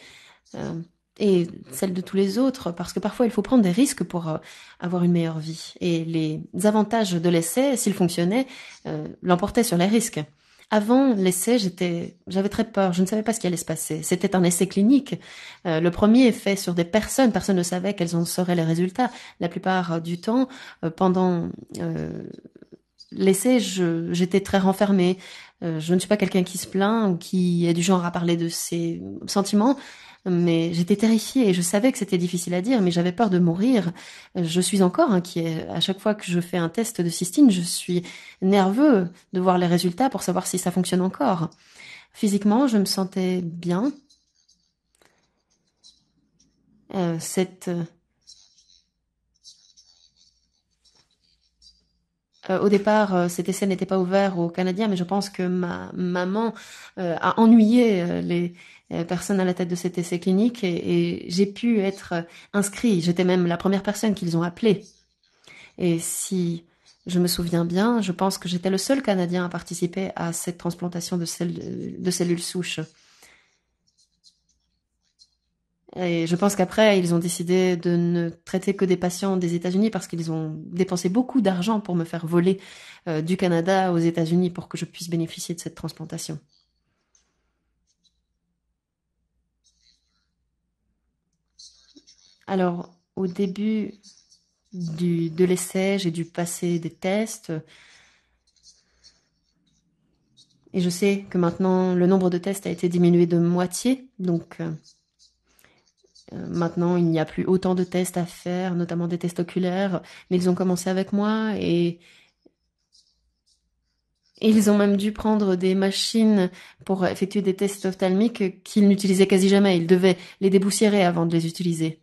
euh, et celle de tous les autres, parce que parfois il faut prendre des risques pour avoir une meilleure vie. Et les avantages de l'essai, s'il fonctionnait, l'emportaient sur les risques. Avant l'essai, j'avais très peur. Je ne savais pas ce qui allait se passer. C'était un essai clinique. Le premier est fait sur des personnes. Personne ne savait quels en seraient les résultats. La plupart du temps, pendant l'essai, j'étais très renfermée. Je ne suis pas quelqu'un qui se plaint ou qui est du genre à parler de ses sentiments, mais j'étais terrifiée et je savais que c'était difficile à dire, mais j'avais peur de mourir. Je suis encore inquiet. À chaque fois que je fais un test de cystine, je suis nerveux de voir les résultats pour savoir si ça fonctionne encore. Physiquement, je me sentais bien. Euh, cette Au départ, cet essai n'était pas ouvert aux Canadiens, mais je pense que ma maman a ennuyé personne à la tête de cet essai clinique et j'ai pu être inscrit. J'étais même la première personne qu'ils ont appelée. Et si je me souviens bien, je pense que j'étais le seul Canadien à participer à cette transplantation de cellules souches. Et je pense qu'après, ils ont décidé de ne traiter que des patients des États-Unis parce qu'ils ont dépensé beaucoup d'argent pour me faire voler du Canada aux États-Unis pour que je puisse bénéficier de cette transplantation. Alors, au début de l'essai, j'ai dû passer des tests. Et je sais que maintenant, le nombre de tests a été diminué de moitié. Donc, maintenant, il n'y a plus autant de tests à faire, notamment des tests oculaires. Mais ils ont commencé avec moi et ils ont même dû prendre des machines pour effectuer des tests ophtalmiques qu'ils n'utilisaient quasi jamais. Ils devaient les déboussiérer avant de les utiliser.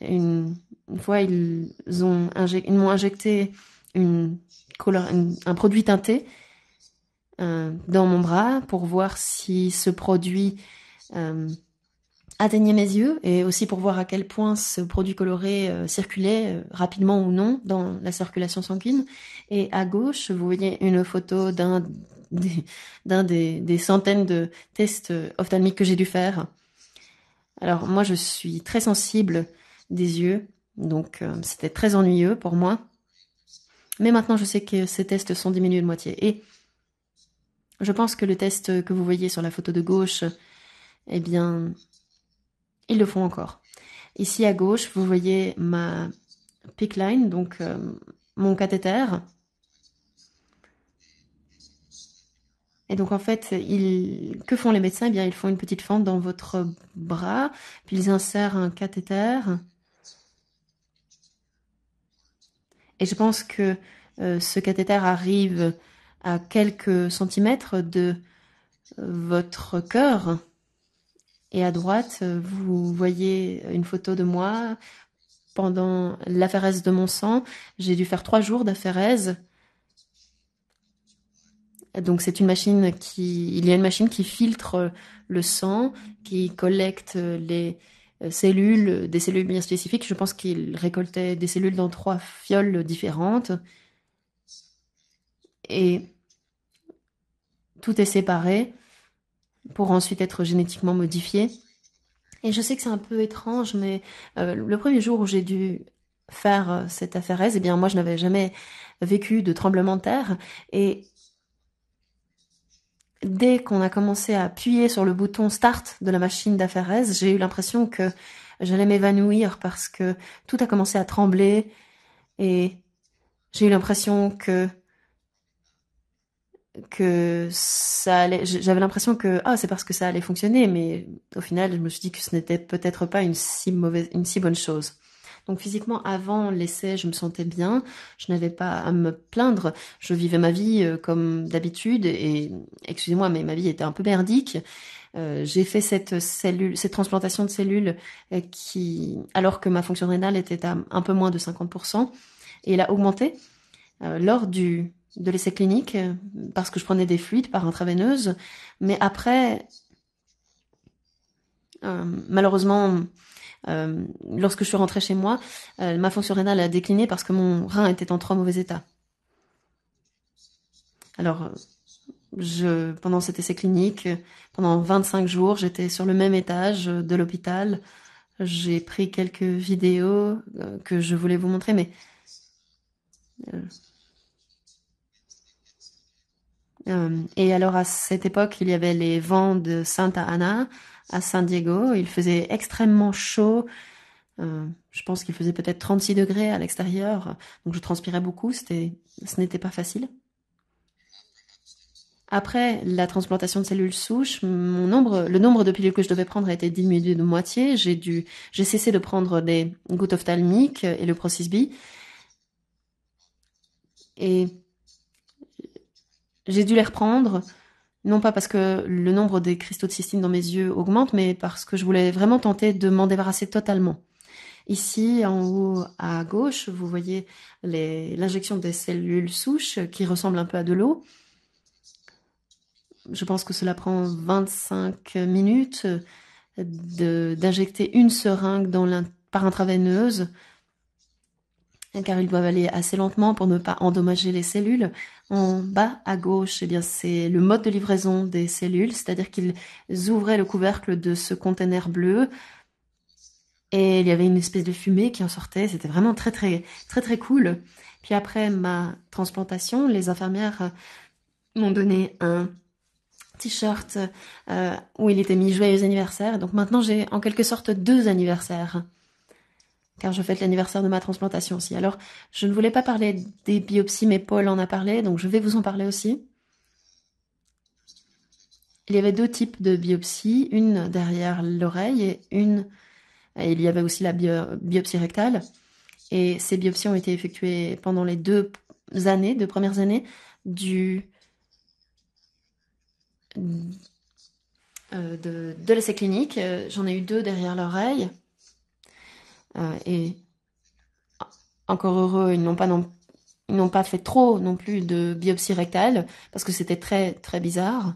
Une fois, ils m'ont injecté un produit teinté dans mon bras pour voir si ce produit atteignait mes yeux et aussi pour voir à quel point ce produit coloré circulait rapidement ou non dans la circulation sanguine. Et à gauche, vous voyez une photo des centaines de tests ophtalmiques que j'ai dû faire. Alors moi, je suis très sensible des yeux, donc c'était très ennuyeux pour moi. Mais maintenant, je sais que ces tests sont diminués de moitié. Et je pense que le test que vous voyez sur la photo de gauche, eh bien, ils le font encore. Ici à gauche, vous voyez ma PICC line, donc mon cathéter. Et donc en fait, que font les médecins? Eh bien, ils font une petite fente dans votre bras, puis ils insèrent un cathéter. Et je pense que ce cathéter arrive à quelques centimètres de votre cœur. Et à droite, vous voyez une photo de moi pendant l'aphérèse de mon sang. J'ai dû faire 3 jours d'aphérèse. Donc c'est une machine il y a une machine qui filtre le sang, qui collecte les cellules, des cellules bien spécifiques. Je pense qu'il récoltait des cellules dans 3 fioles différentes. Et tout est séparé pour ensuite être génétiquement modifié. Et je sais que c'est un peu étrange, mais le premier jour où j'ai dû faire cette aphérèse, eh bien moi je n'avais jamais vécu de tremblement de terre. Et dès qu'on a commencé à appuyer sur le bouton Start de la machine d'aphérèse, j'ai eu l'impression que j'allais m'évanouir parce que tout a commencé à trembler et j'ai eu l'impression que ça allait. J'avais l'impression que c'est parce que ça allait fonctionner, mais au final, je me suis dit que ce n'était peut-être pas une si bonne chose. Donc physiquement, avant l'essai, je me sentais bien, je n'avais pas à me plaindre, je vivais ma vie comme d'habitude et excusez-moi, mais ma vie était un peu merdique. J'ai fait cette transplantation de cellules alors que ma fonction rénale était à un peu moins de 50%, et elle a augmenté lors de l'essai clinique parce que je prenais des fluides par intraveineuse, mais après, malheureusement, lorsque je suis rentrée chez moi, ma fonction rénale a décliné parce que mon rein était en trop mauvais état. Alors, pendant cet essai clinique, pendant 25 jours, j'étais sur le même étage de l'hôpital. J'ai pris quelques vidéos que je voulais vous montrer, mais et alors à cette époque, il y avait les vents de Santa Ana à San Diego. Il faisait extrêmement chaud. Je pense qu'il faisait peut-être 36 degrés à l'extérieur. Donc je transpirais beaucoup. Ce n'était pas facile. Après la transplantation de cellules souches, le nombre de pilules que je devais prendre a été diminué de moitié. J'ai cessé de prendre des gouttes ophtalmiques et le Procys-B. Et j'ai dû les reprendre, non pas parce que le nombre des cristaux de cystine dans mes yeux augmente, mais parce que je voulais vraiment tenter de m'en débarrasser totalement. Ici, en haut à gauche, vous voyez l'injection des cellules souches qui ressemblent un peu à de l'eau. je pense que cela prend 25 minutes d'injecter une seringue par intraveineuse, car ils doivent aller assez lentement pour ne pas endommager les cellules. En bas à gauche, eh bien, c'est le mode de livraison des cellules, c'est-à-dire qu'ils ouvraient le couvercle de ce conteneur bleu et il y avait une espèce de fumée qui en sortait. C'était vraiment très, très, très, très cool. Puis après ma transplantation, les infirmières m'ont donné un t-shirt où il était mis joyeux anniversaire. Donc maintenant, j'ai en quelque sorte 2 anniversaires, car je fête l'anniversaire de ma transplantation aussi. Alors, je ne voulais pas parler des biopsies, mais Paul en a parlé, donc je vais vous en parler aussi. Il y avait 2 types de biopsies, une derrière l'oreille et il y avait aussi la biopsie rectale. Et ces biopsies ont été effectuées pendant les 2 premières années de l'essai clinique. J'en ai eu 2 derrière l'oreille. Et encore heureux, ils n'ont pas fait trop non plus de biopsie rectale parce que c'était très très bizarre.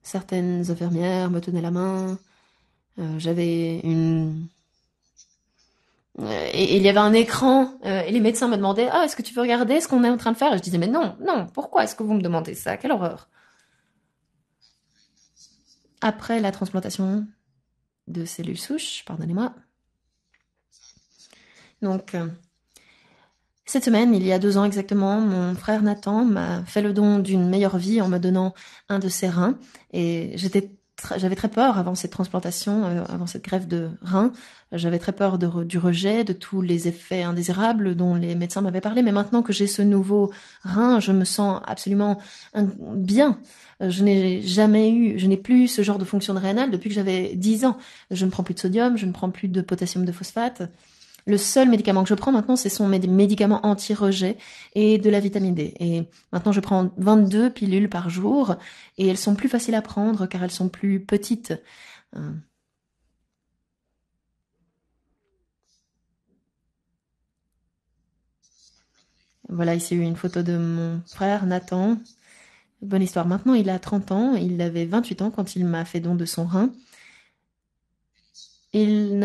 Certaines infirmières me tenaient la main. J'avais une et il y avait un écran et les médecins me demandaient est-ce que tu veux regarder ce qu'on est en train de faire? Et je disais mais non, non, pourquoi est-ce que vous me demandez ça? Quelle horreur. Après la transplantation de cellules souches, pardonnez-moi. Donc cette semaine, il y a 2 ans exactement, mon frère Nathan m'a fait le don d'une meilleure vie en me donnant un de ses reins. Et j'avais très peur avant cette transplantation, avant cette greffe de rein. J'avais très peur du rejet, de tous les effets indésirables dont les médecins m'avaient parlé. Mais maintenant que j'ai ce nouveau rein, je me sens absolument bien. Je n'ai plus ce genre de fonction rénale depuis que j'avais 10 ans. Je ne prends plus de sodium, je ne prends plus de potassium de phosphate. Le seul médicament que je prends maintenant, c'est son médicament anti-rejet et de la vitamine D. Et maintenant, je prends 22 pilules par jour et elles sont plus faciles à prendre car elles sont plus petites. Voilà, ici une photo de mon frère Nathan. Bonne histoire. Maintenant, il a 30 ans. Il avait 28 ans quand il m'a fait don de son rein. Il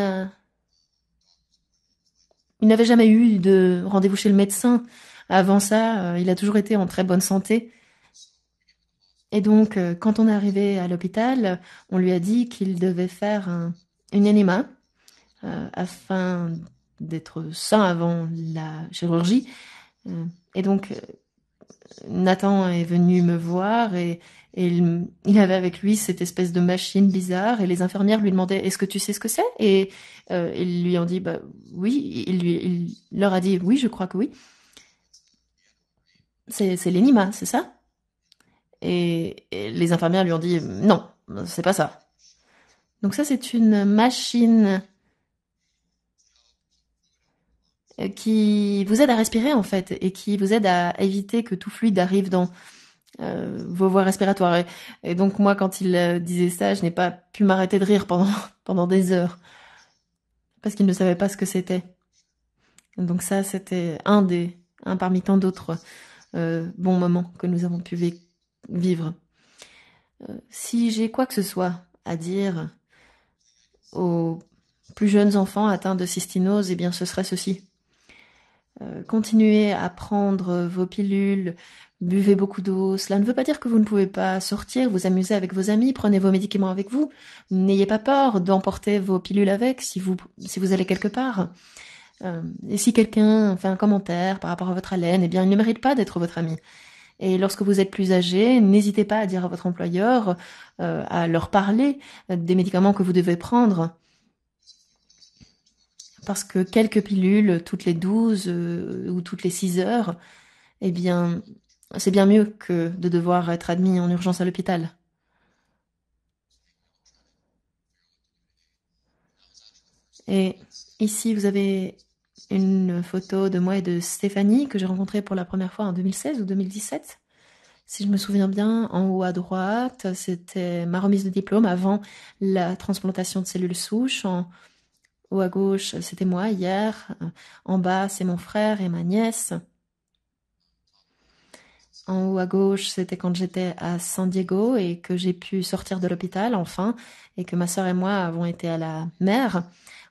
n'avait jamais eu de rendez-vous chez le médecin. Avant ça, il a toujours été en très bonne santé. Et donc, quand on est arrivé à l'hôpital, on lui a dit qu'il devait faire une enema afin d'être sain avant la chirurgie. Et donc, Nathan est venu me voir et il avait avec lui cette espèce de machine bizarre et les infirmières lui demandaient est-ce que tu sais ce que c'est? Et ils lui ont dit bah oui. Il leur a dit oui, je crois que oui. C'est l'enema, c'est ça? Et les infirmières lui ont dit non, c'est pas ça. Donc ça, c'est une machine qui vous aide à respirer en fait et qui vous aide à éviter que tout fluide arrive dans vos voies respiratoires. Et donc moi, quand il disait ça, je n'ai pas pu m'arrêter de rire pendant des heures parce qu'il ne savait pas ce que c'était. Donc ça, c'était un parmi tant d'autres bons moments que nous avons pu vivre. Si j'ai quoi que ce soit à dire aux plus jeunes enfants atteints de cystinose, eh bien ce serait ceci. Continuez à prendre vos pilules, buvez beaucoup d'eau. Cela ne veut pas dire que vous ne pouvez pas sortir, vous amuser avec vos amis, prenez vos médicaments avec vous. N'ayez pas peur d'emporter vos pilules avec si vous allez quelque part. Et si quelqu'un fait un commentaire par rapport à votre haleine, eh bien, il ne mérite pas d'être votre ami. Et lorsque vous êtes plus âgé, n'hésitez pas à dire à votre employeur, à leur parler des médicaments que vous devez prendre. Parce que quelques pilules toutes les 12 ou toutes les 6 heures, eh bien, c'est bien mieux que de devoir être admis en urgence à l'hôpital. Et ici, vous avez une photo de moi et de Stéphanie que j'ai rencontrée pour la première fois en 2016 ou 2017. Si je me souviens bien, en haut à droite, c'était ma remise de diplôme avant la transplantation de cellules souches. En haut à gauche, c'était moi hier. En bas, c'est mon frère et ma nièce. En haut à gauche, c'était quand j'étais à San Diego et que j'ai pu sortir de l'hôpital enfin, et que ma sœur et moi avons été à la mer.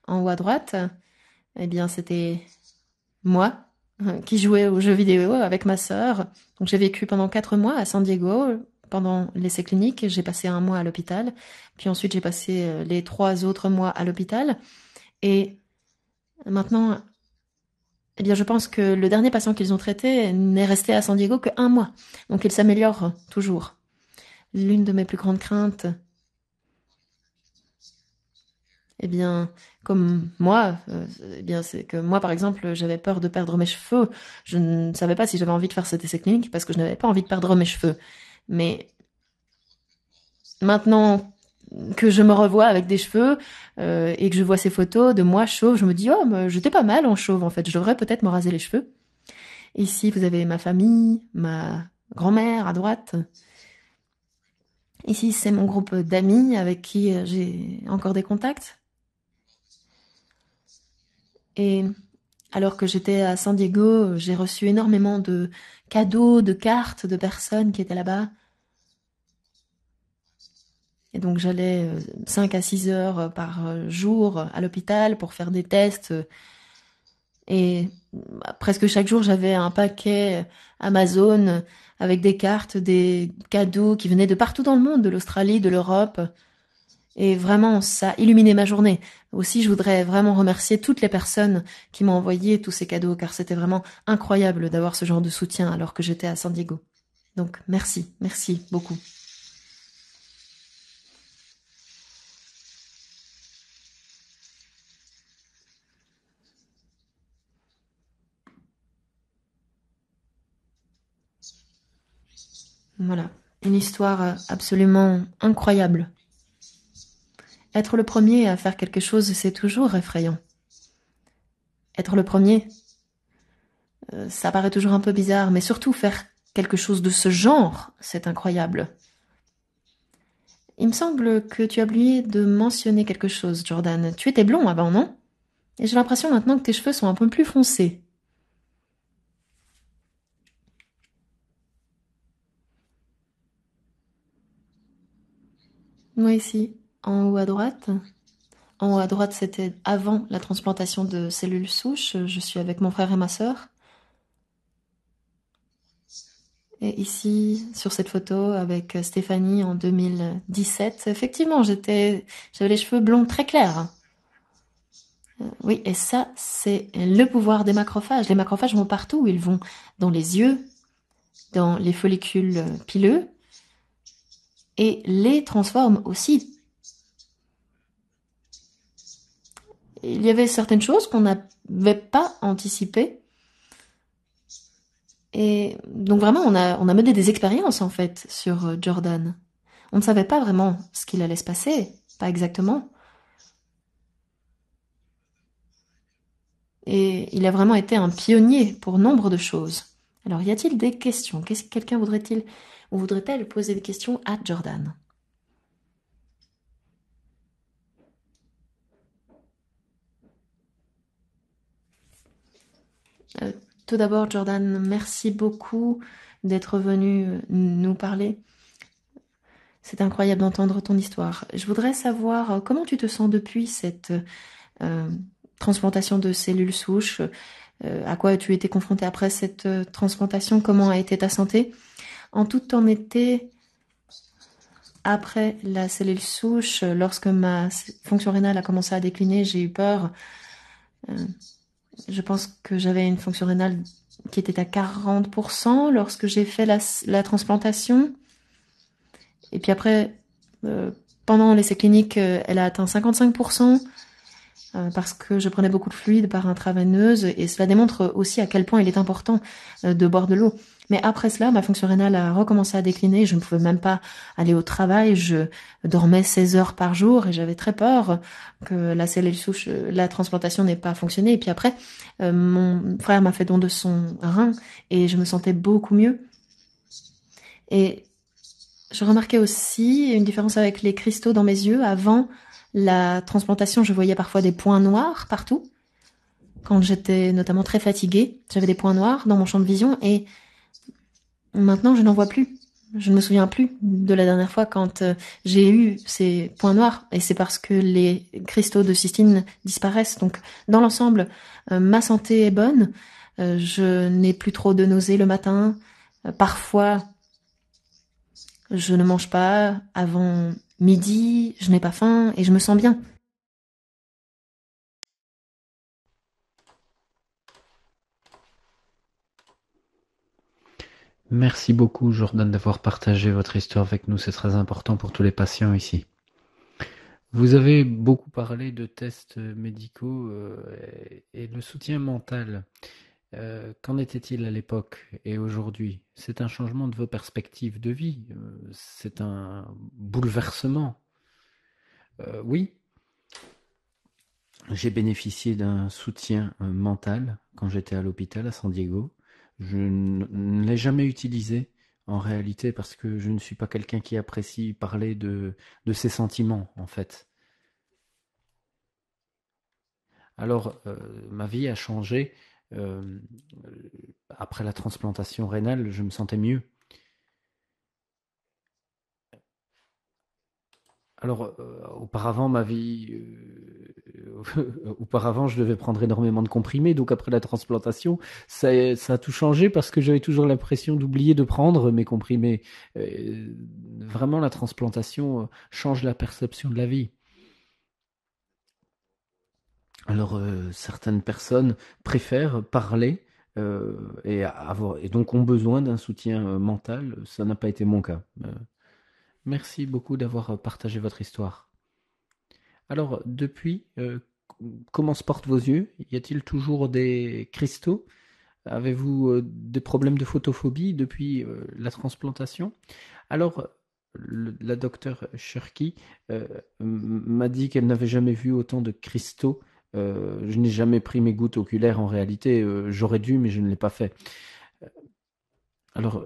En haut à droite, eh bien, c'était moi qui jouais aux jeux vidéo avec ma sœur. Donc j'ai vécu pendant 4 mois à San Diego pendant l'essai clinique. J'ai passé un mois à l'hôpital. Puis ensuite, j'ai passé les 3 autres mois à l'hôpital. Et maintenant, eh bien, je pense que le dernier patient qu'ils ont traité n'est resté à San Diego que 1 mois. Donc il s'améliore toujours. L'une de mes plus grandes craintes, eh bien, comme moi, eh bien, c'est que moi, par exemple, j'avais peur de perdre mes cheveux. Je ne savais pas si j'avais envie de faire cet essai clinique parce que je n'avais pas envie de perdre mes cheveux. Mais maintenant que je me revois avec des cheveux et que je vois ces photos de moi chauve, je me dis, oh, mais j'étais pas mal en chauve, en fait. Je devrais peut-être me raser les cheveux. Ici, vous avez ma famille, ma grand-mère à droite. Ici, c'est mon groupe d'amis avec qui j'ai encore des contacts. Et alors que j'étais à San Diego, j'ai reçu énormément de cadeaux, de cartes de personnes qui étaient là-bas. Et donc j'allais 5 à 6 heures par jour à l'hôpital pour faire des tests. Et presque chaque jour, j'avais un paquet Amazon avec des cartes, des cadeaux qui venaient de partout dans le monde, de l'Australie, de l'Europe. Et vraiment, ça illuminait ma journée. Aussi, je voudrais vraiment remercier toutes les personnes qui m'ont envoyé tous ces cadeaux, car c'était vraiment incroyable d'avoir ce genre de soutien alors que j'étais à San Diego. Donc, merci, merci beaucoup. Voilà, une histoire absolument incroyable. Être le premier à faire quelque chose, c'est toujours effrayant. Être le premier, ça paraît toujours un peu bizarre, mais surtout faire quelque chose de ce genre, c'est incroyable. Il me semble que tu as oublié de mentionner quelque chose, Jordan. Tu étais blond avant, non? Et j'ai l'impression maintenant que tes cheveux sont un peu plus foncés. Moi ici, en haut à droite. En haut à droite, c'était avant la transplantation de cellules souches. Je suis avec mon frère et ma sœur. Et ici, sur cette photo, avec Stéphanie en 2017, effectivement, j'avais les cheveux blonds très clairs. Oui, et ça, c'est le pouvoir des macrophages. Les macrophages vont partout. Ils vont dans les yeux, dans les follicules pileux, et les transforment aussi. Il y avait certaines choses qu'on n'avait pas anticipées. Et donc vraiment, on a mené des expériences en fait sur Jordan. On ne savait pas vraiment ce qu'il allait se passer, pas exactement. Et il a vraiment été un pionnier pour nombre de choses. Alors, y a-t-il des questions? Qu'est-ce que quelqu'un voudrait-il ou voudrait-elle poser des questions à Jordan? Euh, Tout d'abord, Jordan, merci beaucoup d'être venu nous parler. C'est incroyable d'entendre ton histoire. Je voudrais savoir comment tu te sens depuis cette euh, transplantation de cellules souches, à quoi tu étais confronté après cette transplantation, comment a été ta santé. En toute honnêteté, après la cellule souche, lorsque ma fonction rénale a commencé à décliner, j'ai eu peur. Euh, je pense que j'avais une fonction rénale qui était à 40% lorsque j'ai fait la transplantation. Et puis après, pendant l'essai clinique, elle a atteint 55%. Parce que je prenais beaucoup de fluide par intraveineuse et cela démontre aussi à quel point il est important de boire de l'eau. Mais après cela, ma fonction rénale a recommencé à décliner, je ne pouvais même pas aller au travail, je dormais 16 heures par jour et j'avais très peur que la cellule souche, la transplantation n'ait pas fonctionné. Et puis après, mon frère m'a fait don de son rein et je me sentais beaucoup mieux. Et je remarquais aussi une différence avec les cristaux dans mes yeux. Avant la transplantation, je voyais parfois des points noirs partout. Quand j'étais notamment très fatiguée, j'avais des points noirs dans mon champ de vision et Maintenant, je n'en vois plus. Je ne me souviens plus de la dernière fois quand j'ai eu ces points noirs. Et c'est parce que les cristaux de cystine disparaissent. Donc, dans l'ensemble, ma santé est bonne. Je n'ai plus trop de nausées le matin. Parfois, je ne mange pas avant midi. Je n'ai pas faim et je me sens bien. Merci beaucoup, Jordan, d'avoir partagé votre histoire avec nous. C'est très important pour tous les patients ici. Vous avez beaucoup parlé de tests médicaux et le soutien mental. Qu'en était-il à l'époque et aujourd'hui? C'est un changement de vos perspectives de vie. C'est un bouleversement. Oui, j'ai bénéficié d'un soutien mental quand j'étais à l'hôpital à San Diego. Je ne l'ai jamais utilisé en réalité parce que je ne suis pas quelqu'un qui apprécie parler de ses sentiments en fait. Alors, ma vie a changé. euh, Après la transplantation rénale, je me sentais mieux. Alors, auparavant, ma vie, auparavant, je devais prendre énormément de comprimés. Donc, après la transplantation, ça a tout changé parce que j'avais toujours l'impression d'oublier de prendre mes comprimés. Vraiment, la transplantation change la perception de la vie. Alors, certaines personnes préfèrent parler et donc ont besoin d'un soutien mental. Ça n'a pas été mon cas. Merci beaucoup d'avoir partagé votre histoire. Alors, depuis, comment se portent vos yeux? Y a-t-il toujours des cristaux? Avez-vous des problèmes de photophobie depuis la transplantation? Alors, la docteure Cherki m'a dit qu'elle n'avait jamais vu autant de cristaux. Je n'ai jamais pris mes gouttes oculaires en réalité. J'aurais dû, mais je ne l'ai pas fait. Alors,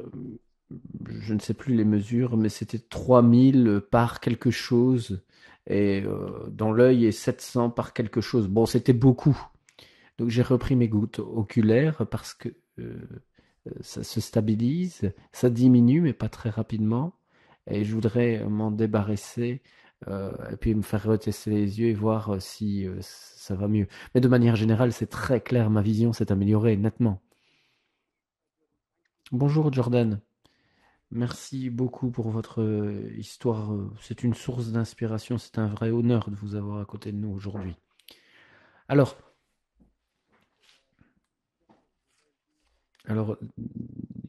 je ne sais plus les mesures, mais c'était 3000 par quelque chose. Et dans l'œil, et 700 par quelque chose. Bon, c'était beaucoup. Donc j'ai repris mes gouttes oculaires parce que ça se stabilise, ça diminue, mais pas très rapidement. Et je voudrais m'en débarrasser et puis me faire retester les yeux et voir si ça va mieux. Mais de manière générale, c'est très clair, ma vision s'est améliorée nettement. Bonjour Jordan, merci beaucoup pour votre histoire. C'est une source d'inspiration, c'est un vrai honneur de vous avoir à côté de nous aujourd'hui. Alors, Alors,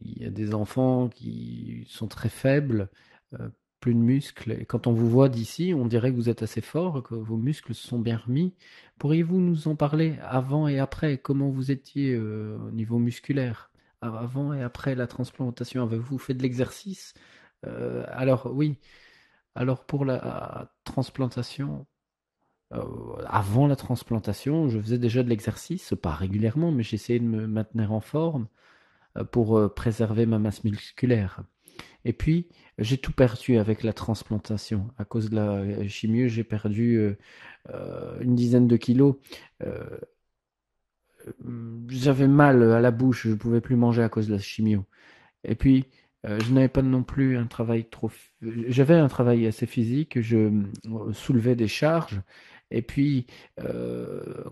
il y a des enfants qui sont très faibles, euh, plus de muscles. Et quand on vous voit d'ici, on dirait que vous êtes assez fort, que vos muscles se sont bien remis. Pourriez-vous nous en parler avant et après? Comment vous étiez au niveau musculaire? Avant et après la transplantation, avez-vous fait de l'exercice? Alors oui, alors pour la transplantation, euh, avant la transplantation, je faisais déjà de l'exercice, pas régulièrement, mais j'essayais de me maintenir en forme pour préserver ma masse musculaire. Et puis, j'ai tout perdu avec la transplantation. À cause de la chimio, j'ai perdu une dizaine de kilos. Euh, J'avais mal à la bouche, je ne pouvais plus manger à cause de la chimio. Et puis, je n'avais pas non plus un travail trop... J'avais un travail assez physique, je soulevais des charges. Et puis,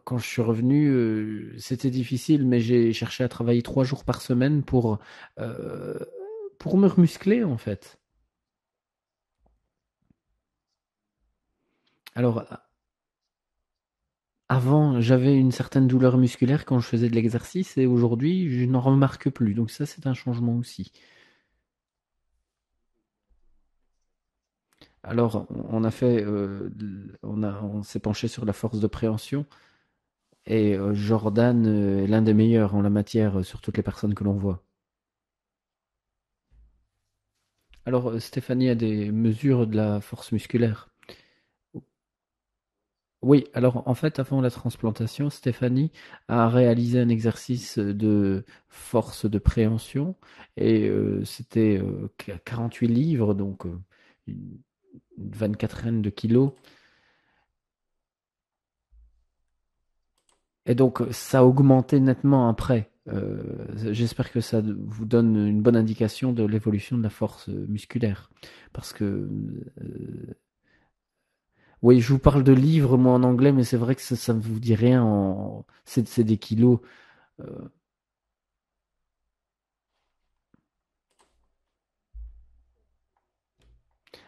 quand je suis revenu, c'était difficile, mais j'ai cherché à travailler 3 jours par semaine euh, pour me remuscler, en fait. Alors, avant, j'avais une certaine douleur musculaire quand je faisais de l'exercice, et aujourd'hui, je n'en remarque plus. Donc ça, c'est un changement aussi. Alors, on a fait, on s'est penché sur la force de préhension. Et Jordan est l'un des meilleurs en la matière sur toutes les personnes que l'on voit. Alors, Stéphanie a des mesures de la force musculaire. Oui, alors en fait, avant la transplantation, Stéphanie a réalisé un exercice de force de préhension et c'était 48 livres, donc une 24 de kilos. Et donc, ça a augmenté nettement après. J'espère que ça vous donne une bonne indication de l'évolution de la force musculaire. Parce que, oui, je vous parle de livres, moi, en anglais, mais c'est vrai que ça ne vous dit rien. C'est des kilos. Euh,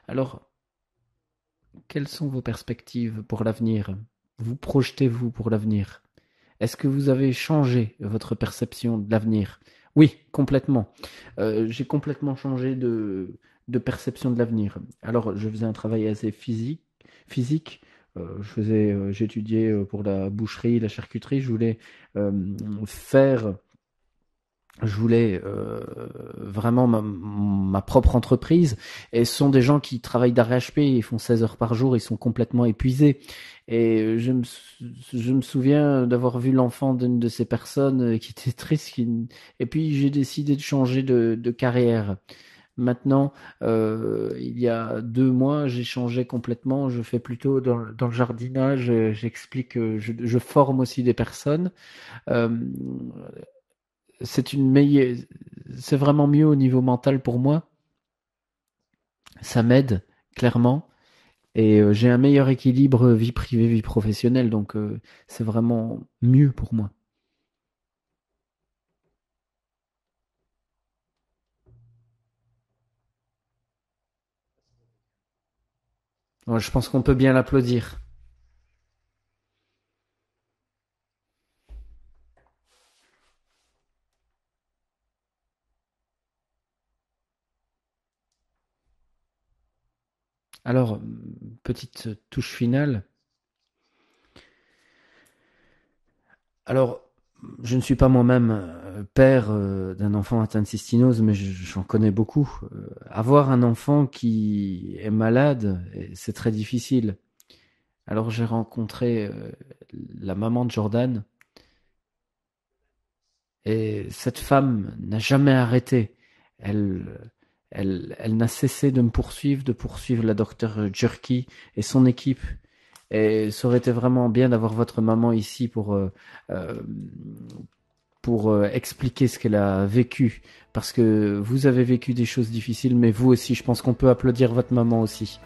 alors, quelles sont vos perspectives pour l'avenir? Vous projetez-vous pour l'avenir? Est-ce que vous avez changé votre perception de l'avenir? Oui, complètement. J'ai complètement changé de perception de l'avenir. Alors, je faisais un travail assez physique. J'étudiais pour la boucherie, la charcuterie. Euh, faire je voulais vraiment ma propre entreprise. Et ce sont des gens qui travaillent d'arrache-pied, ils font 16 heures par jour, ils sont complètement épuisés. Et je me souviens d'avoir vu l'enfant d'une de ces personnes qui était triste. Et puis j'ai décidé de changer de carrière. Maintenant, il y a 2 mois, j'ai changé complètement. Je fais plutôt dans le jardinage. J'explique, je forme aussi des personnes. Euh, c'est une meilleure, c'est vraiment mieux au niveau mental pour moi. Ça m'aide clairement et j'ai un meilleur équilibre vie privée vie professionnelle, donc c'est vraiment mieux pour moi. Ouais, je pense qu'on peut bien l'applaudir. Alors, petite touche finale. Alors, je ne suis pas moi-même père d'un enfant atteint de cystinose, mais j'en connais beaucoup. Avoir un enfant qui est malade, c'est très difficile. Alors j'ai rencontré la maman de Jordan et cette femme n'a jamais arrêté. Elle, elle n'a cessé de poursuivre la docteure Jerky et son équipe. Et ça aurait été vraiment bien d'avoir votre maman ici euh, pour expliquer ce qu'elle a vécu. Parce que vous avez vécu des choses difficiles, mais vous aussi, je pense qu'on peut applaudir votre maman aussi.